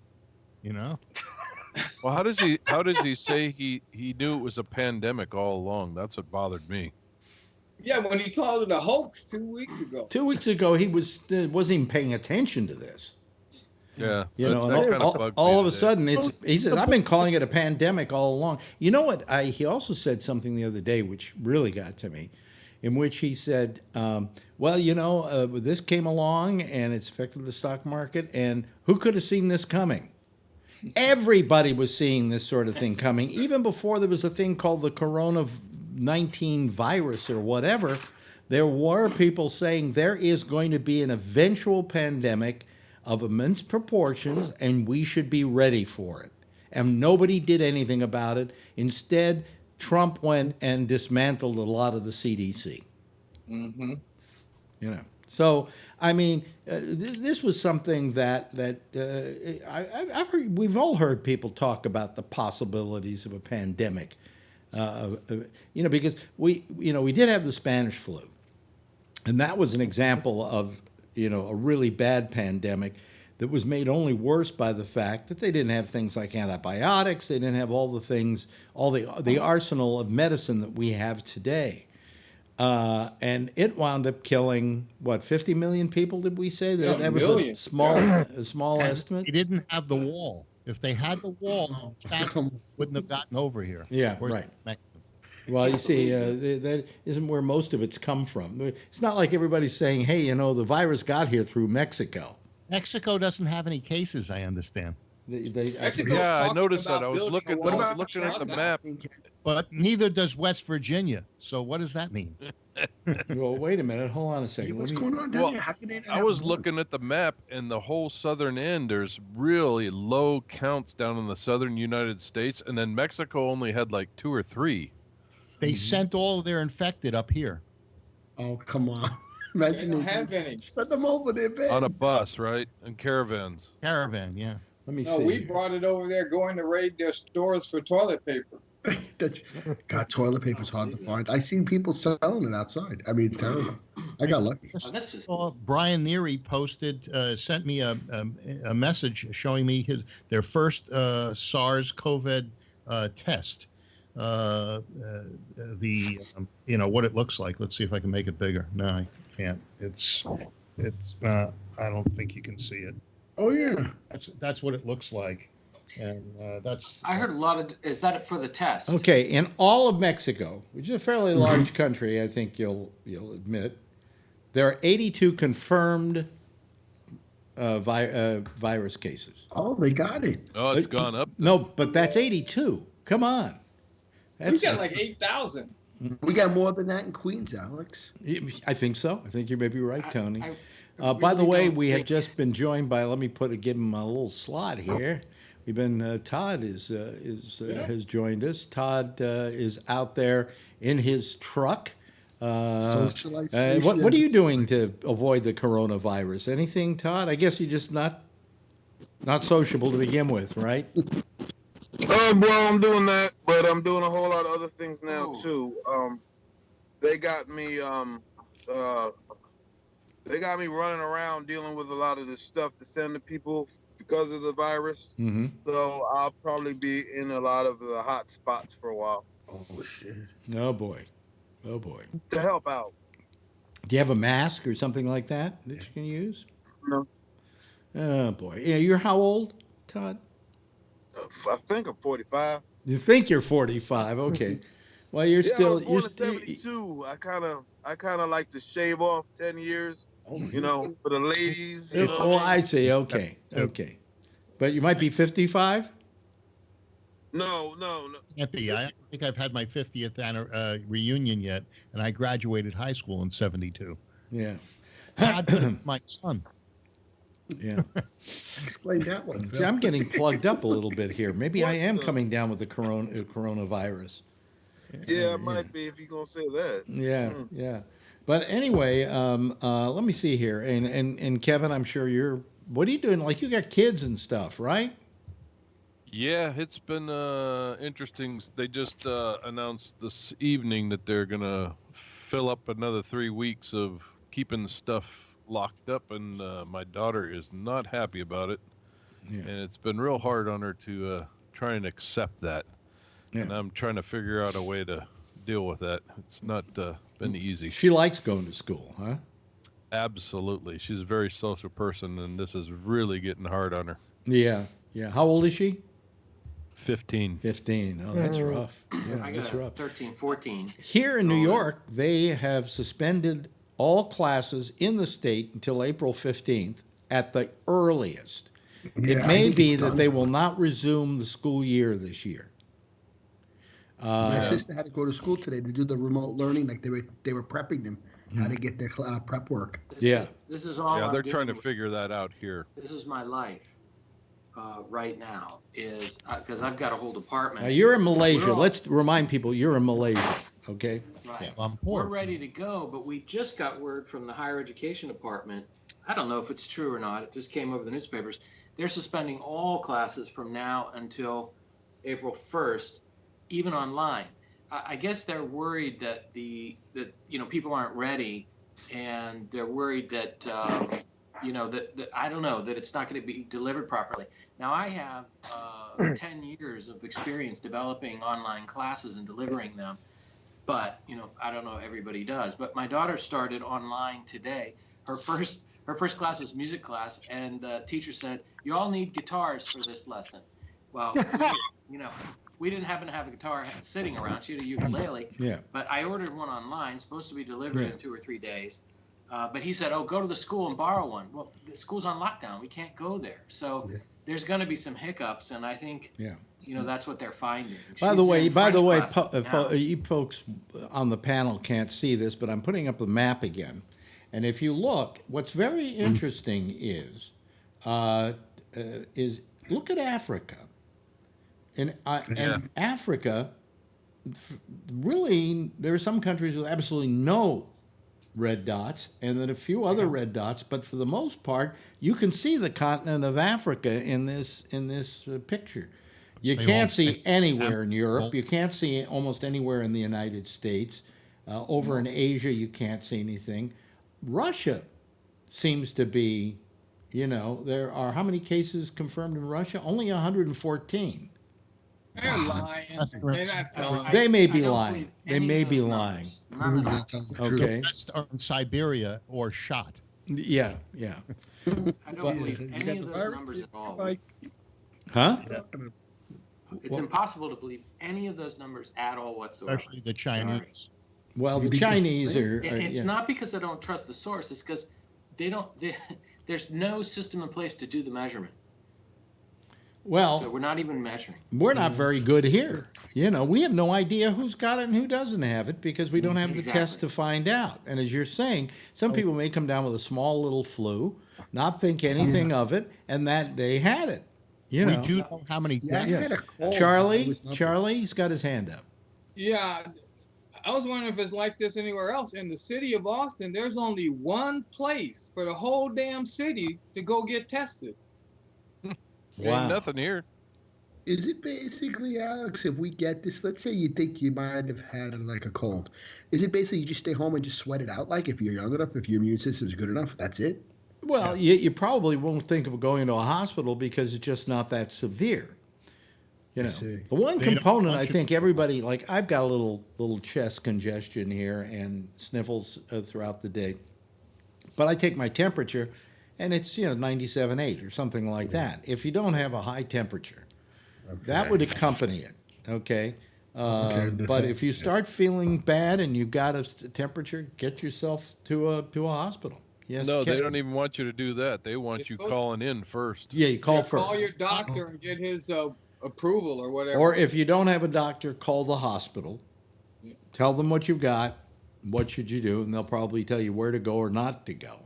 Speaker 10: Well, how does he say he knew it was a pandemic all along? That's what bothered me.
Speaker 5: Yeah, when he called it a hoax 2 weeks ago.
Speaker 2: 2 weeks ago, he wasn't even paying attention to this.
Speaker 10: Yeah,
Speaker 2: all of a sudden, he said, I've been calling it a pandemic all along. You know what? He also said something the other day, which really got to me, in which he said, this came along and it's affected the stock market, and who could have seen this coming? Everybody was seeing this sort of thing coming, even before there was a thing called the Corona-19 virus or whatever. There were people saying there is going to be an eventual pandemic of immense proportions, and we should be ready for it. And nobody did anything about it. Instead, Trump went and dismantled a lot of the CDC.
Speaker 5: Mm-hmm.
Speaker 2: So I mean, this was something that I've heard. We've all heard people talk about the possibilities of a pandemic. Because we did have the Spanish flu, and that was an example of a really bad pandemic that was made only worse by the fact that they didn't have things like antibiotics. They didn't have all the things, all the arsenal of medicine that we have today. And it wound up killing, 50 million people, did we say? That was a small estimate?
Speaker 7: He didn't have the wall. If they had the wall, wouldn't have gotten over here.
Speaker 2: Yeah, right. Well, you see, that isn't where most of it's come from. It's not like everybody's saying, hey, the virus got here through Mexico.
Speaker 7: Mexico doesn't have any cases, I understand.
Speaker 10: I noticed that. I was looking at the map.
Speaker 7: But neither does West Virginia. So what does that mean?
Speaker 2: Well, wait a minute. Hold on a second.
Speaker 8: Hey, what's going on down there? How can they not
Speaker 10: I was
Speaker 8: have
Speaker 10: looking at the map, and the whole southern end, there's really low counts down in the southern United States, and then Mexico only had like 2 or 3.
Speaker 7: They sent all of their infected up here.
Speaker 8: Oh, come on. Imagine
Speaker 5: they don't have any.
Speaker 8: Send them over there, man.
Speaker 10: On a bus, right? And caravans.
Speaker 7: Caravan, yeah.
Speaker 2: Let me see.
Speaker 5: No, we brought it over there going to raid their stores for toilet paper.
Speaker 8: That's, God, toilet paper's hard to find. I seen people selling it outside. I mean, it's terrible. I got lucky.
Speaker 7: Brian Neary posted, sent me a message showing me their first SARS-CoV test. What it looks like. Let's see if I can make it bigger. No, I can't. It's. I don't think you can see it.
Speaker 8: Oh yeah.
Speaker 7: That's what it looks like. And that's.
Speaker 6: I heard a lot of. Is that for the test?
Speaker 2: Okay, in all of Mexico, which is a fairly large country, I think you'll admit, there are 82 confirmed virus cases.
Speaker 8: Oh, they got it.
Speaker 10: Oh, it's gone up.
Speaker 2: No, but that's 82. Come on.
Speaker 5: We got like 8,000.
Speaker 8: We got more than that in Queens, Alex.
Speaker 2: I think so. I think you may be right, Tony. By the way, we have just been joined by. Let me give him a little slot here. We've been. Todd has joined us. Todd is out there in his truck. What are you doing to avoid the coronavirus? Anything, Todd? I guess you're just not sociable to begin with, right?
Speaker 11: Well, I'm doing that, but I'm doing a whole lot of other things now too. They got me running around dealing with a lot of this stuff to send to people because of the virus.
Speaker 2: Mm-hmm.
Speaker 11: So I'll probably be in a lot of the hot spots for a while.
Speaker 8: Oh shit!
Speaker 2: Oh boy.
Speaker 11: To help out.
Speaker 2: Do you have a mask or something like that you can use?
Speaker 11: No.
Speaker 2: Oh boy. Yeah, you're how old, Todd?
Speaker 11: I think I'm 45.
Speaker 2: You think you're 45? Okay. Well, you're still.
Speaker 11: I was born in 72. I kind of like to shave off 10 years. For the ladies.
Speaker 2: Oh, I see. Okay. But you might be 55.
Speaker 11: No.
Speaker 7: Can't be. I don't think I've had my 50th reunion yet, and I graduated high school in '72.
Speaker 2: Yeah.
Speaker 7: My son.
Speaker 2: Yeah.
Speaker 8: Explain that one.
Speaker 2: See, I'm getting plugged up a little bit here. Maybe I am coming down with the coronavirus.
Speaker 11: Yeah, it might be if you're gonna say that.
Speaker 2: Yeah. But anyway, let me see here. And Kevin, I'm sure what are you doing? Like, you got kids and stuff, right?
Speaker 10: Yeah, it's been interesting. They just announced this evening that they're gonna fill up another 3 weeks of keeping the stuff locked up, and my daughter is not happy about it.
Speaker 2: Yeah.
Speaker 10: And it's been real hard on her to try and accept that.
Speaker 2: Yeah.
Speaker 10: And I'm trying to figure out a way to deal with that. It's not been easy.
Speaker 2: She likes going to school, huh?
Speaker 10: Absolutely. She's a very social person, and this is really getting hard on her.
Speaker 2: Yeah. How old is she?
Speaker 10: 15.
Speaker 2: 15. Oh, that's rough. Yeah,
Speaker 6: I
Speaker 2: that's
Speaker 6: got
Speaker 2: rough.
Speaker 6: 13, 14.
Speaker 2: Here in New York, they have suspended all classes in the state until April 15th at the earliest. It may be that they will not resume the school year this year.
Speaker 8: My sister had to go to school today to do the remote learning, like they were prepping them how to get their prep work.
Speaker 6: This is all.
Speaker 10: Yeah, they're trying to figure that out here.
Speaker 6: This is my life right now, is because I've got a whole department.
Speaker 2: Now, you're in Malaysia. Let's remind people you're in Malaysia, okay?
Speaker 6: Right.
Speaker 7: Yeah,
Speaker 6: We're ready to go, but we just got word from the higher education department. I don't know if it's true or not. It just came over the newspapers. They're suspending all classes from now until April 1st, even online. I guess they're worried that people aren't ready, and they're worried that that I don't know, that it's not going to be delivered properly. Now, I have 10 years of experience developing online classes and delivering them, but I don't know if everybody does. But my daughter started online today. Her first class was music class, and the teacher said, "You all need guitars for this lesson." Well, we didn't happen to have a guitar sitting around. She had a ukulele.
Speaker 2: Yeah.
Speaker 6: But I ordered one online, supposed to be delivered in 2 or 3 days. But he said, "Oh, go to the school and borrow one." Well, the school's on lockdown. We can't go there. So there's going to be some hiccups, and I think that's what they're finding.
Speaker 2: By the way, you folks on the panel can't see this, but I'm putting up the map again. And if you look, what's very interesting is look at Africa. And Africa, really, there are some countries with absolutely no red dots, and then a few other red dots. But for the most part, you can see the continent of Africa in this picture. You can't see anywhere in Europe. You can't see almost anywhere in the United States. Over in Asia, you can't see anything. Russia seems to be, there are how many cases confirmed in Russia? Only 114.
Speaker 5: They're lying. They're not telling.
Speaker 2: They may be lying. They may be lying. Okay.
Speaker 7: Or in Siberia or shot.
Speaker 2: Yeah.
Speaker 6: I don't believe any of those numbers at all.
Speaker 2: Huh?
Speaker 6: It's impossible to believe any of those numbers at all whatsoever.
Speaker 7: Especially the Chinese.
Speaker 2: Well, the Chinese are.
Speaker 6: It's not because I don't trust the source. It's because there's no system in place to do the measurement.
Speaker 2: Well,
Speaker 6: so we're not even measuring.
Speaker 2: We're not very good here. We have no idea who's got it and who doesn't have it because we don't have the test to find out. And as you're saying, some people may come down with a small little flu, not think anything of it, and that they had it.
Speaker 7: We do know how many.
Speaker 2: Charlie's got his hand up.
Speaker 5: Yeah. I was wondering if it's like this anywhere else. In the city of Austin, there's only one place for the whole damn city to go get tested.
Speaker 10: Wow. Ain't nothing here.
Speaker 8: Is it basically, Alex, if we get this, let's say you think you might have had like a cold, is it basically you just stay home and just sweat it out? Like if you're young enough, if your immune system is good enough, that's it?
Speaker 2: Well, you probably won't think of going to a hospital because it's just not that severe. The one component I think everybody, like I've got a little chest congestion here and sniffles throughout the day, but I take my temperature and it's 97.8 or something like that. If you don't have a high temperature, that would accompany it. Okay. But if you start feeling bad and you've got a temperature, get yourself to a hospital. Yes.
Speaker 10: No, they don't even want you to do that. They want you calling in first.
Speaker 2: Yeah, you call first.
Speaker 5: Call your doctor and get his approval or whatever.
Speaker 2: Or if you don't have a doctor, call the hospital. Tell them what you've got, what should you do, and they'll probably tell you where to go or not to go.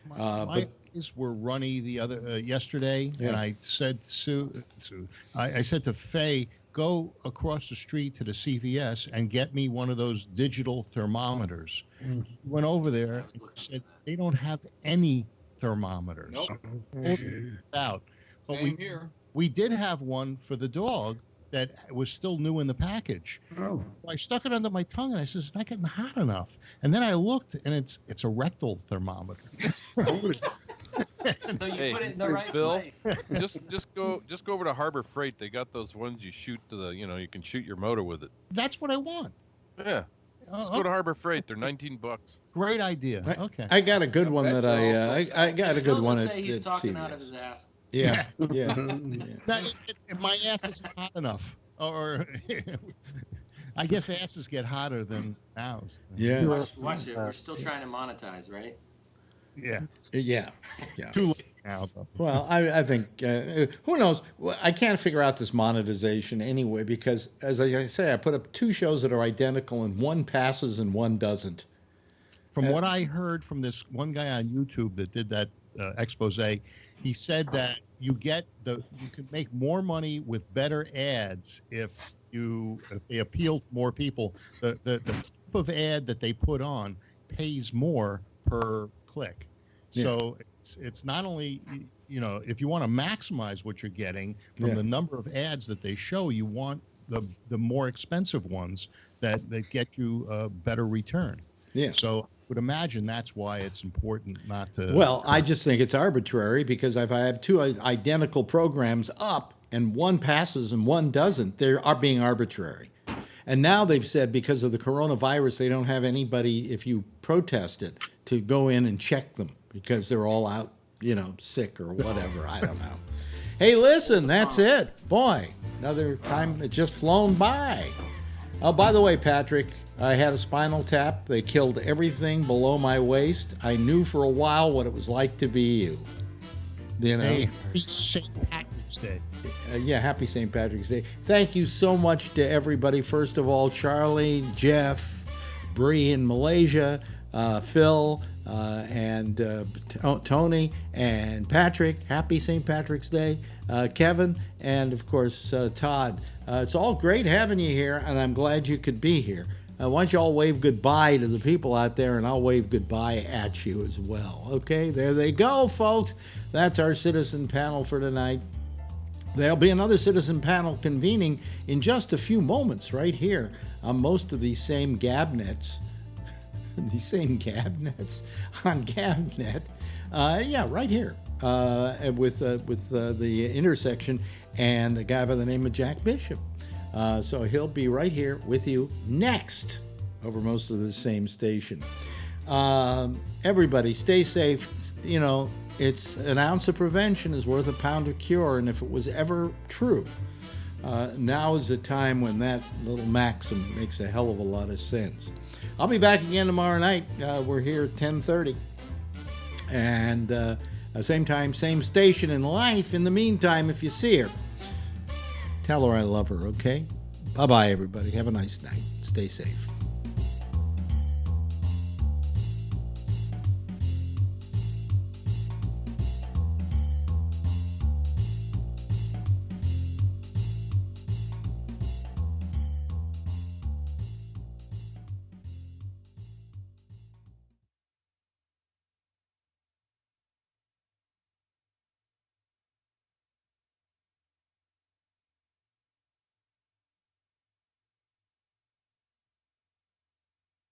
Speaker 7: My eyes were runny the other yesterday, and I said I said to Faye, go across the street to the CVS and get me one of those digital thermometers. Went over there and said they don't have any thermometers.
Speaker 5: Nope.
Speaker 7: Out. But
Speaker 5: Same here.
Speaker 7: We did have one for the dog that was still new in the package.
Speaker 8: Oh.
Speaker 7: I stuck it under my tongue and I said, it's not getting hot enough. And then I looked and it's a rectal thermometer.
Speaker 6: So you put it in the right place.
Speaker 10: just go over to Harbor Freight. They got those ones you shoot to you can shoot your motor with it.
Speaker 7: That's what I want.
Speaker 10: Yeah. Just go to Harbor Freight. They're $19.
Speaker 7: Great idea. Okay.
Speaker 2: I got a good one that I got a good one at
Speaker 6: he's talking
Speaker 2: CVS.
Speaker 6: Out of his ass.
Speaker 2: Yeah.
Speaker 7: My ass isn't hot enough. Or I guess asses get hotter than mouths.
Speaker 2: Yeah.
Speaker 6: Watch it. We're still trying to monetize, right?
Speaker 2: Yeah.
Speaker 7: Too late now, though.
Speaker 2: Well, I think who knows? I can't figure out this monetization anyway because, as I say, I put up 2 shows that are identical and one passes and one doesn't.
Speaker 7: From what I heard from this one guy on YouTube that did that expose, he said that you can make more money with better ads if they appeal to more people. The type of ad that they put on pays more per click.
Speaker 2: Yeah.
Speaker 7: So it's not only if you want to maximize what you're getting from the number of ads that they show, you want the more expensive ones that get you a better return.
Speaker 2: Yeah.
Speaker 7: So I would imagine that's why it's important not to.
Speaker 2: Well, I just think it's arbitrary because if I have 2 identical programs up and one passes and one doesn't, they are being arbitrary. And now they've said because of the coronavirus, they don't have anybody, if you protest it, to go in and check them because they're all out, sick or whatever. I don't know. Hey, listen, that's it. Boy, another time it's just flown by. Oh, by the way, Patrick, I had a spinal tap. They killed everything below my waist. I knew for a while what it was like to be you.
Speaker 7: Hey, happy St. Patrick's Day.
Speaker 2: Happy St. Patrick's Day. Thank you so much to everybody. First of all, Charlie, Jeff, Bree in Malaysia, Phil, and Tony, and Patrick. Happy St. Patrick's Day. Kevin, and of course, Todd. It's all great having you here, and I'm glad you could be here. Why don't you all wave goodbye to the people out there, and I'll wave goodbye at you as well. Okay, there they go, folks. That's our citizen panel for tonight. There'll be another citizen panel convening in just a few moments right here on most of these same Gabnets. These same Gabnets on Gabnet. Yeah, right here with the intersection and a guy by the name of Jack Bishop. So he'll be right here with you next over most of the same station. Everybody stay safe. You know, it's an ounce of prevention is worth a pound of cure. And if it was ever true, now is the time when that little maxim makes a hell of a lot of sense. I'll be back again tomorrow night. We're here at 10:30. And same time, same station in life. In the meantime, if you see her, tell her I love her, okay? Bye-bye, everybody. Have a nice night. Stay safe.